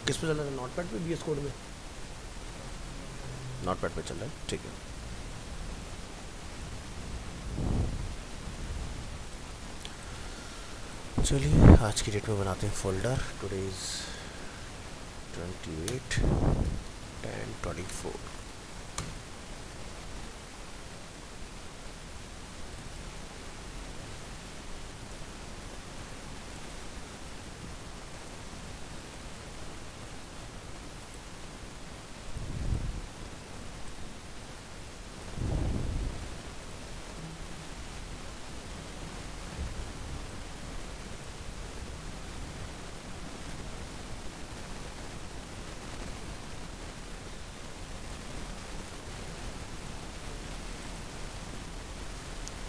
किस पे चल रहा है? नोट पैड पे, बीएस कोड में? नोट पैड पे चल रहा है, ठीक है। चलिए आज की डेट में बनाते हैं फोल्डर। Today is 28/10/24।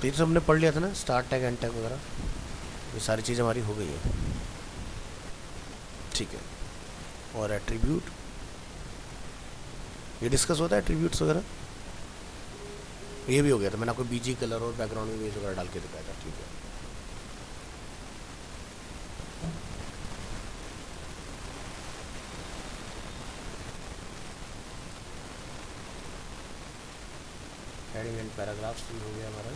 तो ये तो हमने पढ़ लिया था ना, स्टार्ट टैग, एंड टैग वगैरह, ये सारी चीज़ हमारी हो गई है, ठीक है। और एट्रीब्यूट, ये डिस्कस होता है एट्रीब्यूट्स वगैरह, ये भी हो गया था। मैंने आपको बीजी कलर और बैकग्राउंड इमेज वगैरह डाल के दिखाया था, ठीक है। हेडिंग एंड पैराग्राफ्स भी हो गया हमारा।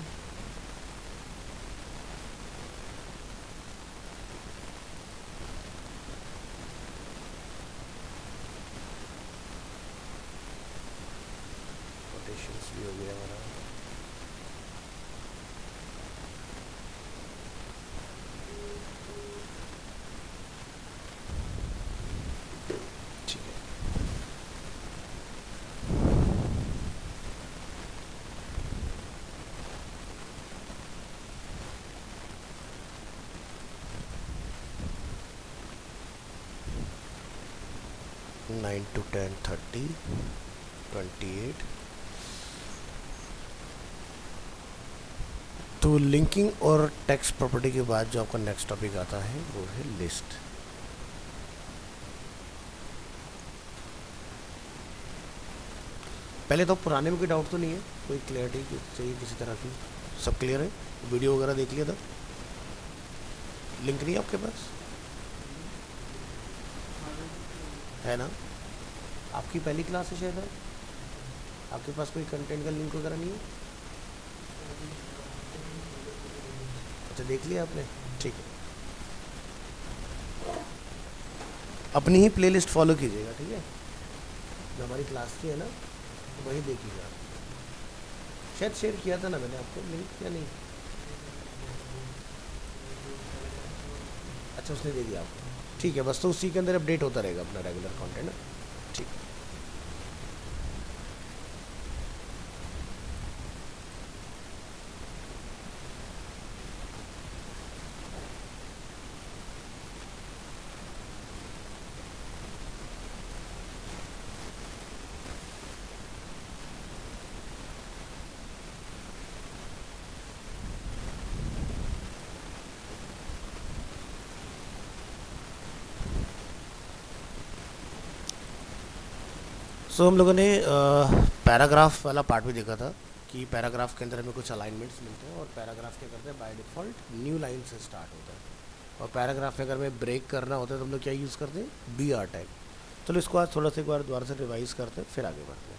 कोटेशंस भी हो गया हमारा। ठीक है, नाइन टू 10:30, 28। तो लिंकिंग और टेक्स्ट प्रॉपर्टी के बाद जो आपका नेक्स्ट टॉपिक आता है वो है लिस्ट। पहले तो पुराने में कोई डाउट तो नहीं है, कोई क्लियरिटी चाहिए किसी तरह की? सब क्लियर है? वीडियो वगैरह देख लिया था? लिंक नहीं है आपके पास? है ना? आपकी पहली क्लास है शायद, आपके पास कोई कंटेंट का लिंक वगैरह नहीं है? अच्छा, देख लिया आपने, ठीक है। अपनी ही प्लेलिस्ट फॉलो कीजिएगा, ठीक है। जो हमारी क्लास की है ना, वही देखिएगा। शायद शेयर किया था ना मैंने आपको लिंक, या नहीं? अच्छा, उसने दे दिया आपको, ठीक है। बस तो उसी के अंदर अपडेट होता रहेगा अपना रेगुलर कंटेंट ना, ठीक है। सो हम लोगों ने पैराग्राफ वाला पार्ट भी देखा था कि पैराग्राफ के अंदर हमें कुछ अलाइनमेंट्स मिलते हैं, और पैराग्राफ क्या करते हैं, बाय डिफ़ॉल्ट न्यू लाइन से स्टार्ट होता है। और पैराग्राफ में अगर हमें ब्रेक करना होता है तो हम लोग क्या यूज़ करते हैं, BR टैग। चलो इसको आज थोड़ा सा एक बार दोबारा से रिवाइज करते हैं, फिर आगे बढ़ते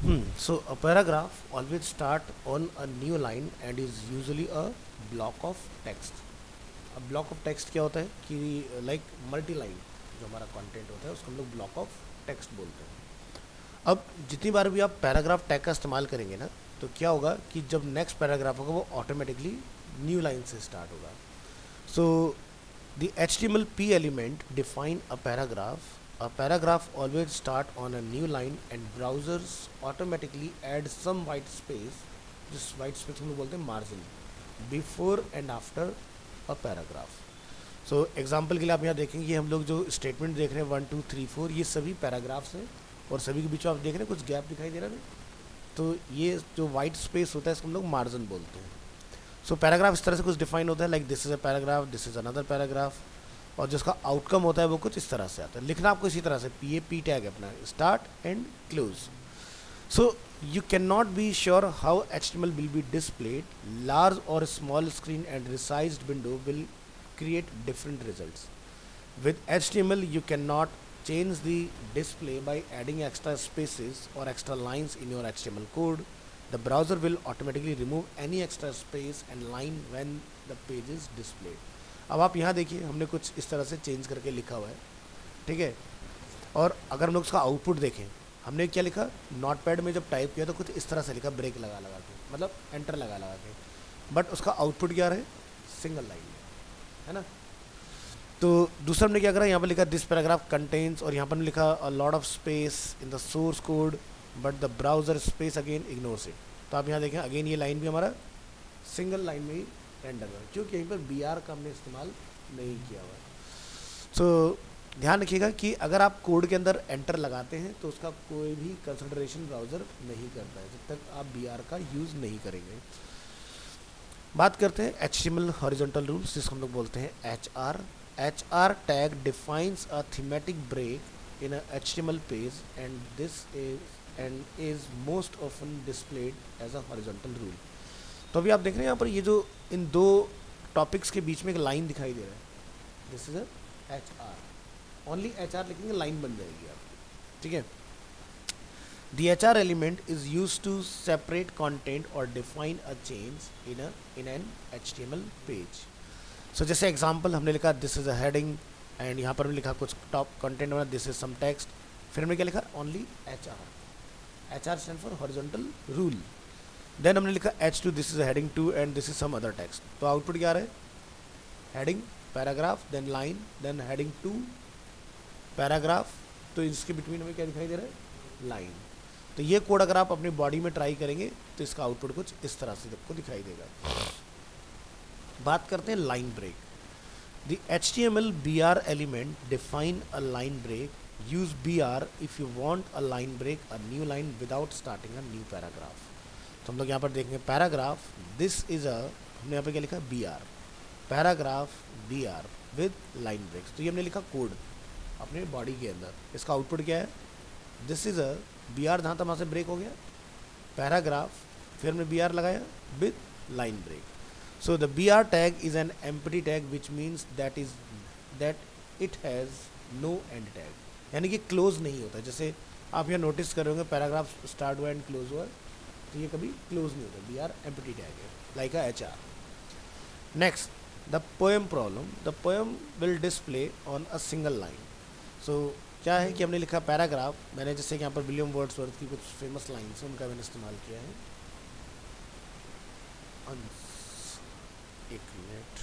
हैं। So a paragraph always start on a new line and is usually a block of text. अब ब्लॉक ऑफ टेक्स्ट क्या होता है कि लाइक मल्टी लाइन जो हमारा कंटेंट होता है उसको हम लोग ब्लॉक ऑफ टेक्स्ट बोलते हैं। अब जितनी बार भी आप पैराग्राफ टैग का इस्तेमाल करेंगे ना, तो क्या होगा कि जब नेक्स्ट पैराग्राफ होगा वो ऑटोमेटिकली न्यू लाइन से स्टार्ट होगा। So the HTML element define a paragraph. A paragraph always start on a new line and browsers automatically add some white space, जिस white space हम लोग बोलते हैं margin, before and after a paragraph. So example के लिए आप यहाँ देखेंगे कि हम लोग जो स्टेटमेंट देख रहे हैं 1 2 3 4, ये सभी पैराग्राफ्स हैं, और सभी के बीच में आप देख रहे हैं कुछ गैप दिखाई दे रहा है। तो ये जो वाइट स्पेस होता है इसको हम लोग मार्जिन बोलते हैं। सो पैराग्राफ इस तरह से कुछ डिफाइन होता है, like this is a paragraph, this is another paragraph, और जिसका आउटकम होता है वो कुछ इस तरह से आता है। लिखना आपको इसी तरह से, PAP टैग है अपना, start and close. So You cannot be sure how HTML will be displayed. Large or small screen and resized window will create different results. With HTML, you cannot change the display by adding extra spaces or extra lines in your HTML code. The browser will automatically remove any extra space and line when the page is displayed. अब आप यहाँ देखिए, हमने कुछ इस तरह से change करके लिखा हुआ है, ठीक है। और अगर हम लोग उसका आउटपुट देखें, हमने क्या लिखा, नोटपैड में जब टाइप किया तो कुछ इस तरह से लिखा, ब्रेक लगा लगा के, मतलब एंटर लगा लगा के, बट उसका आउटपुट क्या रहे, सिंगल लाइन है ना। तो दूसरा हमने क्या करा, यहाँ पर लिखा दिस पैराग्राफ कंटेन्स, और यहाँ पर लिखा a lot of space in the source code but the browser space again ignores it. तो आप यहाँ देखें अगेन ये लाइन भी हमारा सिंगल लाइन में ही रेंडर हुआ है, क्योंकि यहीं पर BR का हमने इस्तेमाल नहीं किया हुआ है। सो ध्यान रखिएगा कि अगर आप कोड के अंदर एंटर लगाते हैं तो उसका कोई भी कंसिडरेशन ब्राउज़र नहीं करता है जब तक आप BR का यूज़ नहीं करेंगे। बात करते हैं HTML हॉरिजॉन्टल रूल्स, जिसको हम लोग बोलते हैं HR। HR tag defines a thematic break in a HTML page and is most often displayed as a horizontal rule. तो अभी आप देख रहे हैं यहाँ पर ये जो इन दो टॉपिक्स के बीच में एक लाइन दिखाई दे रहा है, this is a HR। Only HR लिखेंगे, लाइन बन जाएगी आपकी, ठीक है। The HR element is used to separate content or define a change in an HTML page. So जैसे एग्जाम्पल हमने लिखा this is a heading, and यहाँ पर हमने लिखा कुछ टॉप कंटेंट बना, दिस इज सम टेक्स्ट, फिर हमने क्या लिखा, only HR। HR stand for horizontal rule. Then हमने लिखा H2, this is a heading 2 and this is some other text. तो आउटपुट क्या आ रहा है, heading, paragraph, then line, then heading 2, paragraph. तो इसके बिटवीन हमें क्या दिखाई दे रहा है, लाइन। तो ये कोड अगर आप अपनी बॉडी में ट्राई करेंगे तो इसका आउटपुट कुछ इस तरह से आपको दिखाई देगा। बात करते हैं line break. The HTML BR element define a line break. Use BR if you want a line break, a new line without starting a new paragraph. तो हम लोग यहाँ पर देखेंगे पैराग्राफ, दिस इज अ, हमने यहाँ पर क्या लिखा, BR, paragraph BR with line breaks. तो ये हमने लिखा कोड अपने बॉडी के अंदर। इसका आउटपुट क्या है, दिस इज अ BR, जहाँ तक वहाँ से ब्रेक हो गया, पैराग्राफ, फिर हमने BR लगाया with line break. So the BR tag is an empty tag which means that it has no end tag, यानी कि क्लोज नहीं होता। जैसे आप यहाँ नोटिस कर रहे होंगे पैराग्राफ स्टार्ट हुआ एंड क्लोज हुआ, तो ये कभी क्लोज नहीं होता, BR एम्प्टी टैग है, like a HR। Next, the poem problem. The poem will display on a single line. So क्या है कि हमने लिखा पैराग्राफ, मैंने जैसे कि यहाँ पर विलियम वर्ड्सवर्थ की कुछ फेमस लाइन्स हैं उनका मैंने इस्तेमाल किया है। एक मिनट,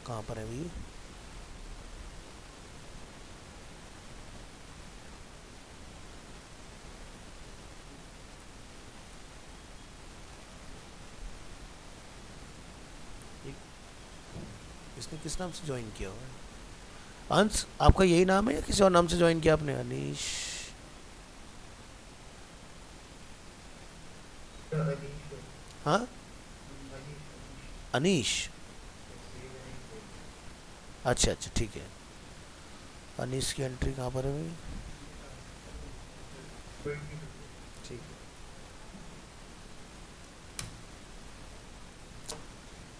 कहाँ पर है अभी, इसने किस नाम से ज्वाइन किया हुआ है? अंश, आपका यही नाम है या किसी और नाम से ज्वाइन किया आपने? अनीश, हाँ, अनीश, अच्छा अच्छा ठीक है। अनीश की एंट्री कहाँ पर है भाई? ठीक है,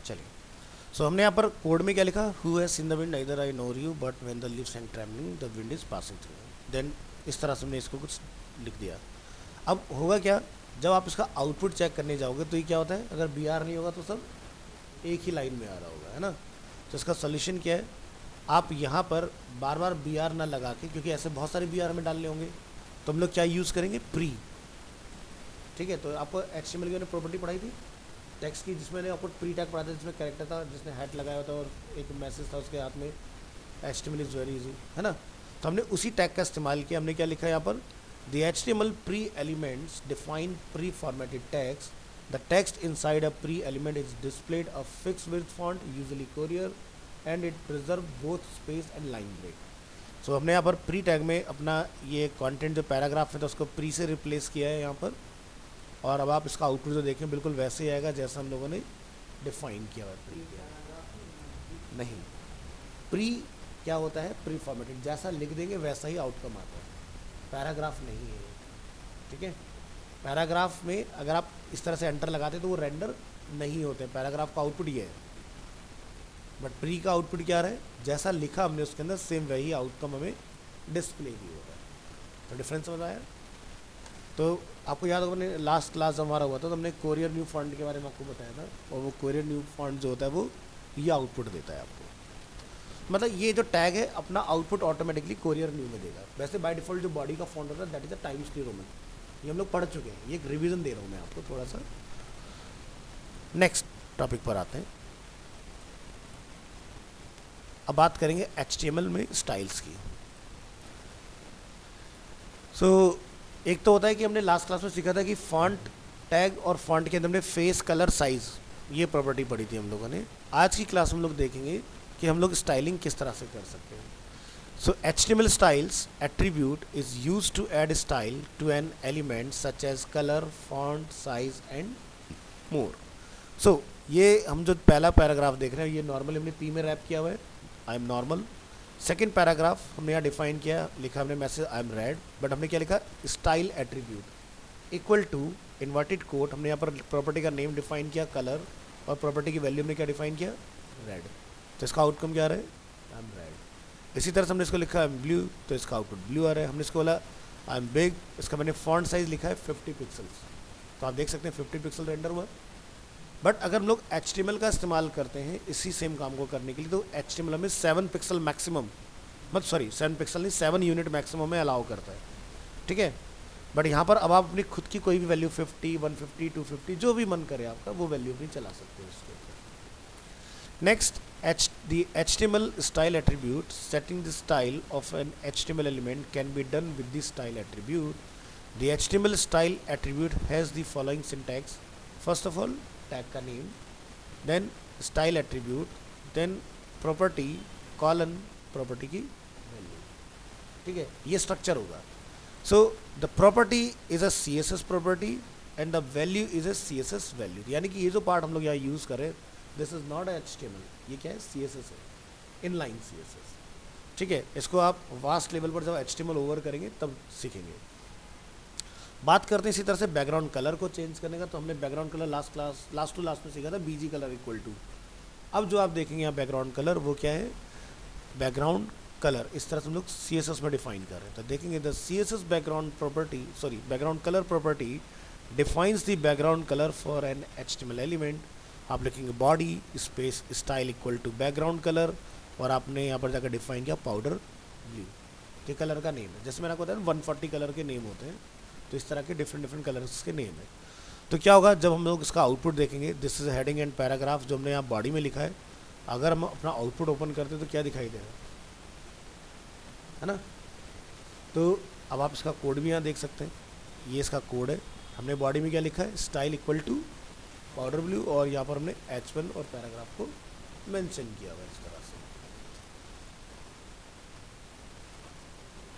चलिए। सो हमने यहाँ पर कोड में क्या लिखा, who has seen the wind either I nor you but when the leaves and trembling the wind is passing through. Then इस तरह से हमने इसको कुछ लिख दिया। अब होगा क्या, जब आप इसका आउटपुट चेक करने जाओगे तो ये क्या होता है, अगर BR नहीं होगा तो सब एक ही लाइन में आ रहा होगा, है ना। तो इसका सोल्यूशन क्या है, आप यहाँ पर बार बार BR ना लगा के, क्योंकि ऐसे बहुत सारे BR हमें डालने होंगे, तो हम लोग क्या यूज़ करेंगे, प्री, ठीक है। तो आपको HTML की मैंने प्रॉपर्टी पढ़ाई थी टेक्स्ट की, जिसमें मैंने आपको प्री टैग पढ़ा था, जिसमें कैरेक्टर था जिसने हैट लगाया था और एक मैसेज था उसके हाथ में, HTML इज़ वेरी इजी, है ना। तो हमने उसी टैग का इस्तेमाल किया। हमने क्या लिखा है यहाँ पर, the HTML pre elements define pre formatted tags. The text inside a pre element is displayed a fix width font usually Courier and it preserve both space and line break. So हमने यहाँ पर pre tag में अपना ये content जो paragraph है तो उसको प्री से रिप्लेस किया है यहाँ पर, और अब आप इसका आउटपुट जो देखें बिल्कुल वैसे ही आएगा जैसा हम लोगों ने डिफाइन किया हुआ है। प्री नहीं, प्री क्या होता है, प्री फॉर्मेटेड, जैसा लिख देंगे वैसा ही आउटकम आता है, पैराग्राफ नहीं है, ठीक है। पैराग्राफ में अगर आप इस तरह से एंटर लगाते तो वो रेंडर नहीं होते, पैराग्राफ का आउटपुट ये है, बट प्री का आउटपुट क्या रहा है, जैसा लिखा हमने उसके अंदर सेम वही आउटकम हमें डिस्प्ले भी होगा। तो डिफरेंस समझ आया। तो आपको याद होगा मैंने लास्ट क्लास हमारा हुआ था तो हमने कोरियर न्यू फॉन्ट के बारे में आपको बताया था, और वो कोरियर न्यू फॉन्ट जो होता है वो ये आउटपुट देता है आपको, मतलब ये जो टैग है अपना आउटपुट ऑटोमेटिकली कोरियर न्यू में देगा। वैसे बाय डिफॉल्ट जो बॉडी का फॉन्ट होता है that is the times new Roman, ये हम लोग पढ़ चुके हैं, ये एक रिवीजन दे रहा हूँ मैं आपको थोड़ा सा। नेक्स्ट टॉपिक पर आते हैं, अब बात करेंगे HTML में स्टाइल्स की। एक तो होता है कि हमने लास्ट क्लास में सीखा था कि फॉन्ट टैग और फॉन्ट के अंदर हमने फेस, कलर, साइज, ये प्रॉपर्टी पढ़ी थी हम लोगों ने। आज की क्लास में हम लोग देखेंगे कि हम लोग स्टाइलिंग किस तरह से कर सकते हैं। HTML styles attribute is used to add style to an element such as color, font, size and more. ये हम जो पहला पैराग्राफ देख रहे हैं ये नॉर्मली हमने P में रैप किया हुआ है, I am normal. Second paragraph हमने यहाँ डिफाइन किया, लिखा हमने message I am red, but हमने क्या लिखा, style attribute equal to inverted quote, हमने यहाँ पर प्रॉपर्टी का नेम डिफाइन किया कलर, और प्रॉपर्टी की वैल्यू हमने क्या डिफाइन किया, रेड। तो इसका आउटकम क्या आ रहा है, आई एम रेड। इसी तरह से हमने इसको लिखा आई एम ब्लू, तो इसका आउटपुट ब्लू आ रहा है। हमने इसको बोला आई एम बिग, इसका मैंने फॉन्ट साइज लिखा है 50 पिक्सल्स, तो आप देख सकते हैं 50 पिक्सल रेंडर हुआ। बट अगर हम लोग HTML का इस्तेमाल करते हैं इसी सेम काम को करने के लिए, तो HTML में 7 पिक्सल मैक्सिमम, 7 पिक्सल नहीं 7 यूनिट मैक्सिमम में अलाउ करता है, ठीक है। बट यहाँ पर अब आप अपनी खुद की कोई भी वैल्यू 50, 150, 250 जो भी मन करे आपका वो वैल्यू भी चला सकते हो इसके ऊपर। Next, the HTML style attribute setting the style of an HTML element can be done with the style attribute. The HTML style attribute has the following syntax. First of all, tag का name, then style attribute, then property colon property की value, ठीक है, ये structure होगा। So the property is a CSS property and the value is a CSS value, यानी कि ये जो पार्ट हम लोग यहाँ यूज़ करें, दिस इज़ नॉट HTML, ये क्या है, CSS है, इनलाइन CSS, ठीक है। इसको आप वास्ट लेवल पर जब HTML ओवर करेंगे तब सीखेंगे। बात करते हैं इसी तरह से बैकग्राउंड कलर को चेंज करने का, तो हमने background colour last to last में सीखा था, BG कलर इक्वल टू। अब जो आप देखेंगे यहाँ बैकग्राउंड कलर वो क्या है, बैकग्राउंड कलर इस तरह से हम लोग CSS में डिफाइन कर रहे हैं। तो देखेंगे the CSS background colour property defines the background colour for an HTML element. आप लिखेंगे body space style equal to background colour, और आपने यहाँ पर जाकर डिफाइन किया पाउडर ब्लू, ये कलर का नेम है। जैसे मैंने आपको बताया 140 कलर के नेम होते हैं, तो इस तरह के डिफरेंट कलर्स के नेम है। तो क्या होगा जब हम लोग इसका आउटपुट देखेंगे, this is heading and paragraph जो हमने यहाँ बॉडी में लिखा है, अगर हम अपना आउटपुट ओपन करते हैं तो क्या दिखाई देगा, है ना। तो अब आप इसका कोड भी यहाँ देख सकते हैं, ये इसका कोड है। हमने बॉडी में क्या लिखा है, style equal to powder blue, और यहाँ पर हमने H1 और पैराग्राफ को मेंशन किया हुआ इस तरह से।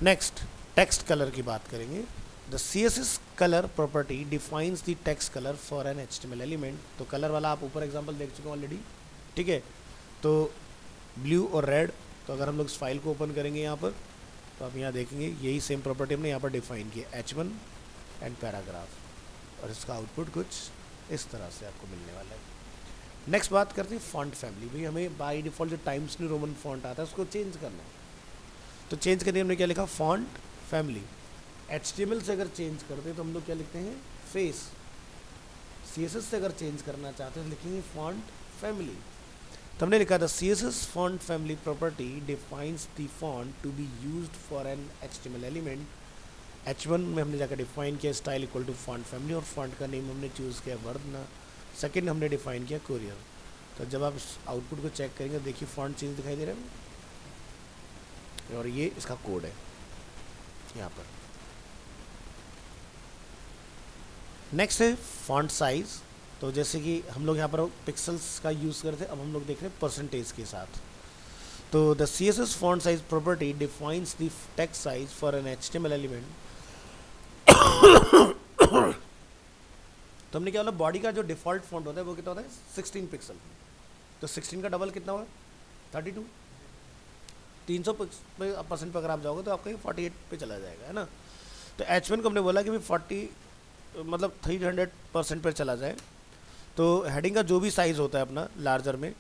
नेक्स्ट, टेक्स्ट कलर की बात करेंगे। The CSS colour property defines the text colour for an HTML element. तो कलर वाला आप ऊपर एग्जांपल देख चुके हैं ऑलरेडी, ठीक है। तो ब्लू और रेड, तो अगर हम लोग इस फाइल को ओपन करेंगे यहाँ पर, तो आप यहाँ देखेंगे यही सेम प्रॉपर्टी हमने यहाँ पर डिफाइन की है, H1 एंड पैराग्राफ, और इसका आउटपुट कुछ इस तरह से आपको मिलने वाला है। नेक्स्ट बात करते हैं फॉन्ट फैमिली। भाई हमें बाय डिफ़ॉल्ट जो टाइम्स न्यू रोमन फॉन्ट आता है उसको चेंज करना है, तो चेंज करने हमने क्या लिखा, फॉन्ट फैमिली। HTML से अगर चेंज करते हैं तो हम लोग क्या लिखते हैं, फेस। CSS से अगर चेंज करना चाहते हैं तो लिखेंगे फॉन्ट फैमिली। तो हमने लिखा था CSS font family property defines the font to be used for an HTML element. H1 में हमने जाकर डिफाइन किया style equal to font family, और फॉन्ट का नेम हमने चूज़ किया वर्धना। सेकंड हमने डिफाइन किया कोरियर। तो जब आप आउटपुट को चेक करेंगे देखिए फॉन्ट चेंज दिखाई दे रहा है, और ये इसका कोड है यहाँ पर। नेक्स्ट है फॉन्ट साइज। तो जैसे कि हम लोग यहाँ पर पिक्सल्स का यूज़ करते हैं, अब हम लोग देख रहे हैं परसेंटेज के साथ। तो the CSS font size property defines the text size for an HTML element. तो हमने क्या बोला, बॉडी का जो डिफ़ॉल्ट फॉन्ट होता है वो कितना होता है, 16 पिक्सल। तो 16 का डबल कितना हुआ, 32। 300% पे अगर आप जाओगे तो आपका ये 48 पे चला जाएगा, है ना। तो H1 को हमने बोला कि भाई 40 मतलब 300% पर चला जाए, तो हेडिंग का जो भी साइज़ होता है अपना लार्जर में,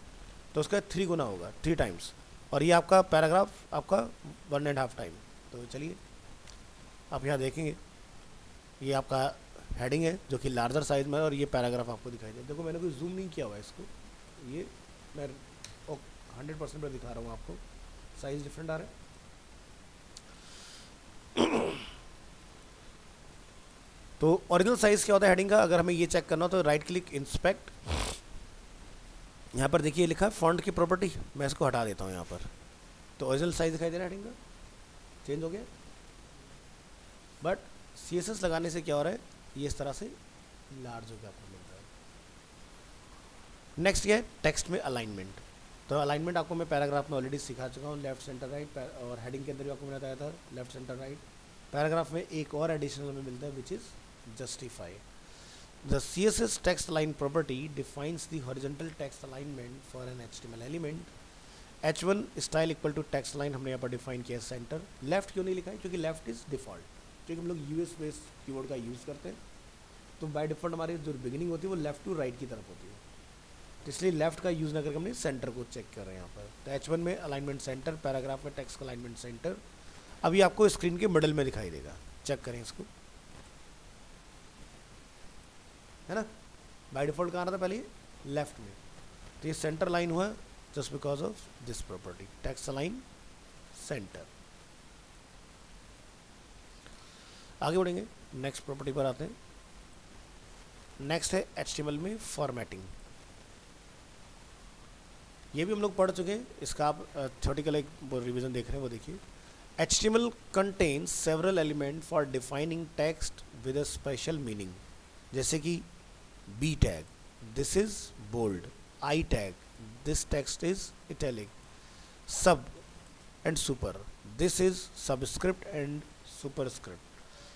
तो उसका 3 गुना होगा, 3 टाइम्स, और ये आपका पैराग्राफ आपका 1.5 टाइम। तो चलिए आप यहाँ देखेंगे, ये आपका हेडिंग है जो कि लार्जर साइज में है, और ये पैराग्राफ आपको दिखाई दे। देखो मैंने कोई जूम नहीं किया हुआ है इसको, ये मैं 100% पर दिखा रहा हूँ आपको, साइज डिफरेंट आ रहा है। तो ओरिजिनल साइज क्या होता है हेडिंग का, अगर हमें ये चेक करना हो तो राइट क्लिक इंस्पेक्ट, यहाँ पर देखिए लिखा है फॉन्ट की प्रॉपर्टी, मैं इसको हटा देता हूँ यहाँ पर। तो ओरिजिनल साइज दिखाई दे रहा है हेडिंग का, चेंज हो गया। बट CSS लगाने से क्या हो रहा है, ये इस तरह से लार्ज हो गया आपको मिल रहा है। नेक्स्ट ये है टेक्स्ट में अलाइनमेंट। तो अलाइनमेंट आपको मैं पैराग्राफ में ऑलरेडी सिखा चुका हूँ, लेफ्ट सेंटर राइट, और हेडिंग के अंदर भी आपको मैंने बताया था लेफ्ट सेंटर राइट। पैराग्राफ में एक और एडिशनल में मिलता है which is justify. The CSS text align property defines the horizontal text alignment for an HTML element. H1 style equal to text align हमने यहाँ पर डिफाइन किया सेंटर। लेफ्ट क्यों नहीं लिखा है, क्योंकि लेफ्ट इज डिफॉल्ट, क्योंकि हम लोग यूएस बेस्ड कीवर्ड का यूज़ करते हैं, तो बाय डिफॉल्ट हमारी जो बिगिनिंग होती है वो लेफ्ट टू राइट की तरफ होती है, तो इसलिए लेफ्ट का यूज़ ना करके हमने सेंटर को चेक कर रहे हैं यहाँ पर। तो H1 में अलाइनमेंट सेंटर, पैराग्राफ में टेक्स्ट का अलाइनमेंट सेंटर। अभी आपको स्क्रीन के मिडल में दिखाई देगा, चेक करें इसको, है ना। बाय डिफॉल्ट कहाँ रहा था पहले, लेफ्ट में, तो ये सेंटर लाइन हुआ just because of this property, text align centre. आगे बढ़ेंगे, नेक्स्ट प्रॉपर्टी पर आते हैं। नेक्स्ट है HTML में फॉर्मेटिंग। ये भी हम लोग पढ़ चुके हैं, इसका आप थ्योरेटिकल एक रिवीजन देख रहे हैं वो देखिए। HTML contains several elements for defining text with a special meaning, जैसे कि B tag, this is bold, I tag, this text is italic, sub and super, this is subscript and superscript।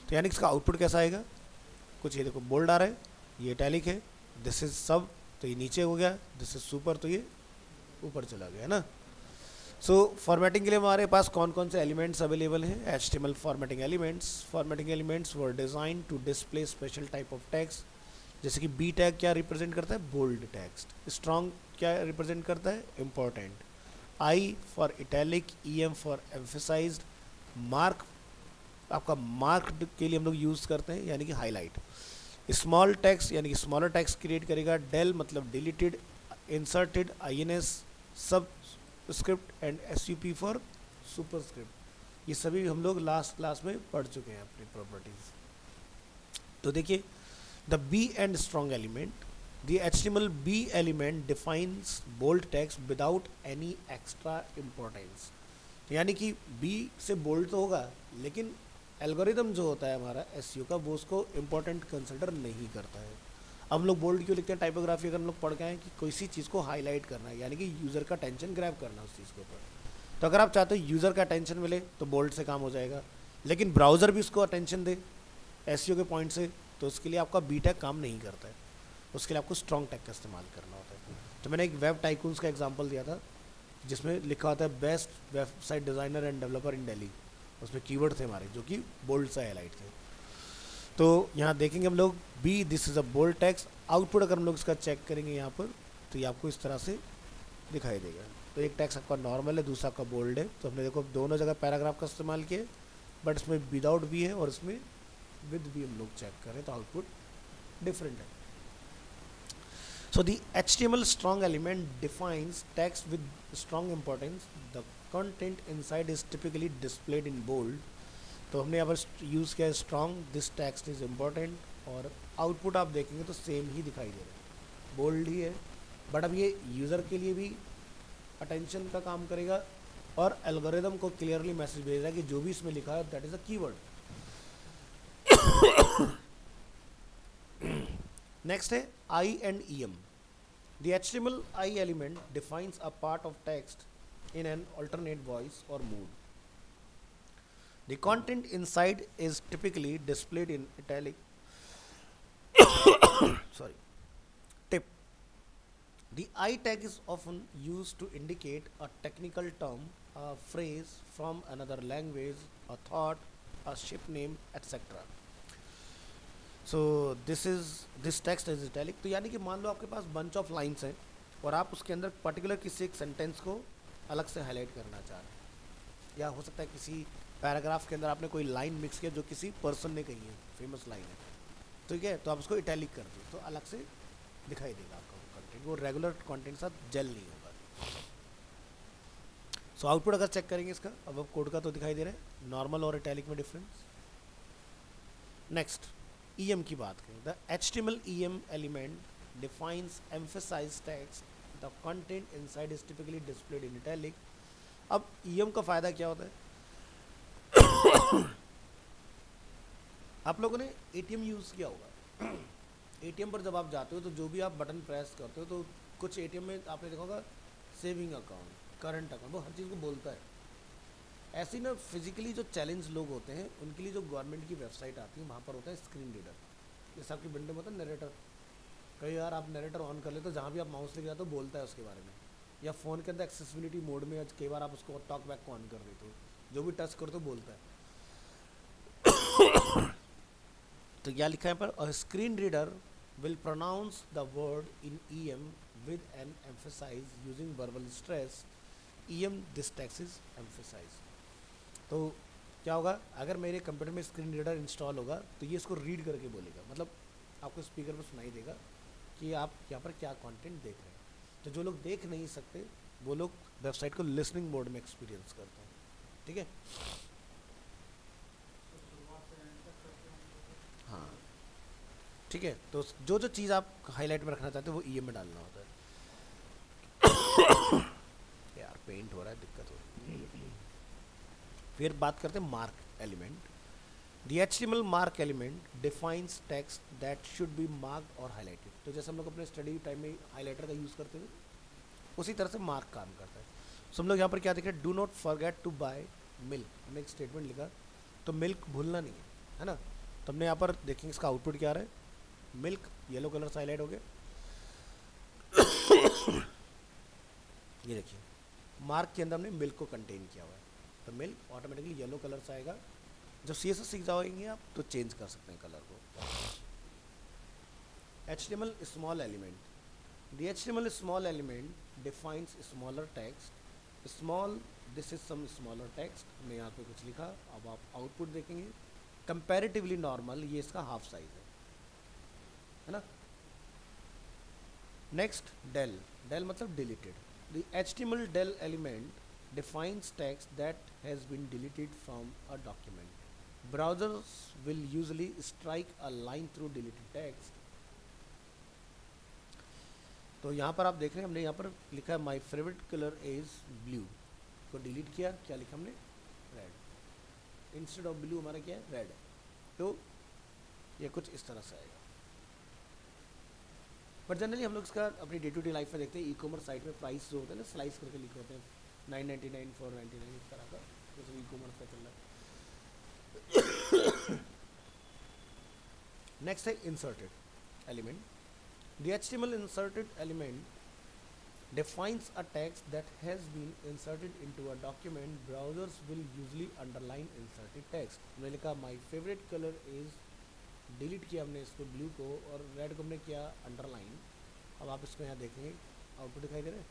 तो यानी इसका आउटपुट कैसा आएगा, कुछ ये देखो बोल्ड आ रहा है, ये इटैलिक है, दिस इज सब तो ये नीचे हो गया, दिस इज सुपर तो ये ऊपर चला गया, है ना। सो फॉर्मेटिंग के लिए हमारे पास कौन कौन से एलिमेंट्स अवेलेबल हैं, HTML formatting elements. Formatting elements were designed to display special type of text, जैसे कि बी टैग क्या रिप्रेजेंट करता है, बोल्ड टेक्स्ट। स्ट्रॉन्ग क्या रिप्रेजेंट करता है, important. I for italic, EM for emphasized. Mark आपका मार्क्ड के लिए हम लोग यूज़ करते हैं, यानी कि हाईलाइट। स्मॉल टेक्स्ट यानी कि स्मॉलर टेक्स्ट क्रिएट करेगा। डेल मतलब डिलीटेड, इंसर्टेड, INS, सब script and SUP for superscript. ये सभी हम लोग लास्ट क्लास में पढ़ चुके हैं अपनी प्रॉपर्टीज। तो देखिए, the B and strong element, the HTML B element defines bold text without any extra importance. यानी कि B से बोल्ड तो होगा, लेकिन एल्गोरिदम जो होता है हमारा SEO का, वो उसको इम्पोर्टेंट कंसिडर नहीं करता है। अब हम लोग बोल्ड क्यों लिखते हैं, टाइपोग्राफी अगर हम लोग पढ़ के आए कि किसी चीज़ को हाईलाइट करना है, यानी कि यूज़र का अटेंशन ग्रैब करना है उस चीज़ के ऊपर। तो अगर आप चाहते हो यूज़र का अटेंशन मिले तो बोल्ड से काम हो जाएगा, लेकिन ब्राउज़र भी उसको अटेंशन दे SEO के पॉइंट से, तो उसके लिए आपका B टैग काम नहीं करता है, उसके लिए आपको स्ट्रॉन्ग टैग का इस्तेमाल करना होता है। तो मैंने एक वेब टाइकून्स का एग्जाम्पल दिया था, जिसमें लिखा होता है best website designer end developer in Delhi, उसमें कीवर्ड थे हमारे जो कि बोल्ड से हाईलाइट थे। तो यहाँ देखेंगे हम लोग B, this is a bold text. Output अगर हम लोग इसका चेक करेंगे यहाँ पर, तो ये आपको इस तरह से दिखाई देगा। तो एक टेक्स्ट आपका नॉर्मल है, दूसरा आपका बोल्ड है। तो हमने देखो दोनों जगह पैराग्राफ का इस्तेमाल किया, बट इसमें विदाउट बी है और इसमें विद बी हम लोग चेक करें तो आउटपुट डिफरेंट है। So the HTML strong element defines text with strong importance. The content inside is typically displayed in bold. तो हमने यहाँ पर यूज़ किया है strong, this text is important, और आउटपुट आप देखेंगे तो सेम ही दिखाई दे रहा है, बोल्ड ही है। बट अब ये यूज़र के लिए भी अटेंशन का काम करेगा, और एल्गोरिदम को क्लियरली मैसेज भेज रहा है कि जो भी इसमें लिखा है that is a keyword. Next है I and EM. The HTML I element defines a part of text in an alternate voice or mood. The content inside is typically displayed in italic. Sorry. Tip. The I tag is often used to indicate a technical term, a phrase from another language, a thought, a ship name, etc. So this text is italic. तो यानी कि मान लो आपके पास bunch of lines हैं और आप उसके अंदर पर्टिकुलर किसी एक सेंटेंस को अलग से हाईलाइट करना चाह रहे हैं, या हो सकता है किसी पैराग्राफ के अंदर आपने कोई लाइन मिक्स किया जो किसी पर्सन ने कही है, फेमस लाइन है, ठीक है, तो आप उसको इटैलिक कर दो तो अलग से दिखाई देगा आपका वो कंटेंट, वो रेगुलर कंटेंट साथ जेल नहीं होगा। सो आउटपुट अगर चेक करेंगे इसका, अब कोड का तो दिखाई दे रहा है नॉर्मल और इटैलिक में डिफरेंस। नेक्स्ट EM की बात करें, the HTML EM element defines emphasized text, the content inside is typically displayed in italic। अब EM का फ़ायदा क्या होता है? आप लोगों ने ATM यूज़ किया होगा। ATM पर जब आप जाते हो तो जो भी आप बटन प्रेस करते हो तो कुछ ATM में आपने देखा होगा सेविंग अकाउंट, करंट अकाउंट, वो हर चीज़ को बोलता है। ऐसे ना फिजिकली जो चैलेंज लोग होते हैं उनके लिए जो गवर्नमेंट की वेबसाइट आती है वहाँ पर होता है स्क्रीन रीडर, जैसे आपकी विंडो में होता है नरेटर, कई बार आप नरेटर ऑन कर लेते हो, जहाँ भी आप माउस लेके जाते हो बोलता है उसके बारे में, या फ़ोन के अंदर एक्सेसिबिलिटी मोड में कई बार आप उसको टॉक बैक को ऑन कर देते हो, जो भी टच करते हो बोलता है। तो क्या लिखा है पर, screen reader will pronounce the word in EM with an emphasize using verbal stress, EM this text is emphasize. तो क्या होगा, अगर मेरे कंप्यूटर में स्क्रीन रीडर इंस्टॉल होगा तो ये इसको रीड करके बोलेगा, मतलब आपको स्पीकर पर सुनाई देगा कि आप यहाँ पर क्या कंटेंट देख रहे हैं। तो जो लोग देख नहीं सकते वो लोग वेबसाइट को लिसनिंग मोड में एक्सपीरियंस करते हैं, ठीक है। हाँ ठीक है, तो जो जो चीज़ आप हाईलाइट में रखना चाहते हो वो EM में डालना होता है। यार पेंट हो रहा है, दिक्कत हो रही है। फिर बात करते हैं mark element. The HTML mark element defines text that should be marked और हाईलाइटेड। तो जैसे हम लोग अपने स्टडी टाइम में हाईलाइटर का यूज़ करते थे उसी तरह से मार्क काम करता है। सो हम लोग यहाँ पर क्या देख रहे हैं, do not forget to buy milk, हमने एक स्टेटमेंट लिखा तो मिल्क भूलना नहीं है ना। तो हमने यहाँ पर देखेंगे इसका आउटपुट क्या आ रहा है, मिल्क येलो कलर से हाईलाइट हो गया। ये देखिए मार्क के अंदर हमने मिल्क को कंटेन किया हुआ है, तो मिल्क ऑटोमेटिकली येलो कलर से आएगा। जब CSS सीख जाओगे आप तो चेंज कर सकते हैं कलर को। HTML small element, the HTML small element defines smaller text, small this is some smaller text, हमने यहाँ पे कुछ लिखा, अब आप आउटपुट देखेंगे कंपैरेटिवली नॉर्मल, ये इसका हाफ साइज है ना। नेक्स्ट डेल, डेल मतलब deleted, the HTML del element defines text that has been deleted from a document. Browsers will usually strike a line through deleted text. तो यहाँ पर आप देख रहे हैं हमने यहाँ पर लिखा है my favourite colour is blue, को डिलीट किया, क्या लिखा हमने, रेड, इंस्टेड ऑफ ब्लू हमारा क्या है, रेड है। तो ये कुछ इस तरह से आएगा। बट जनरली हम लोग इसका अपनी डे टू डे लाइफ में देखते हैं, ई-कॉमर्स साइट में प्राइस जो होते हैं ना स्लाइस करके लिखे होते हैं, 999 499 इस तरह का, जैसे ई-कॉमर्स का चल रहा है। नेक्स्ट है inserted element, the HTML inserted element defines a text that has been inserted into a document. Browsers will usually underline inserted text. हमने लिखा my favorite color is, delete किया हमने इसको ब्लू को और रेड को हमने किया अंडरलाइन। अब आप इसको यहाँ देखेंगे आउटपुट दिखाई दे रहा है,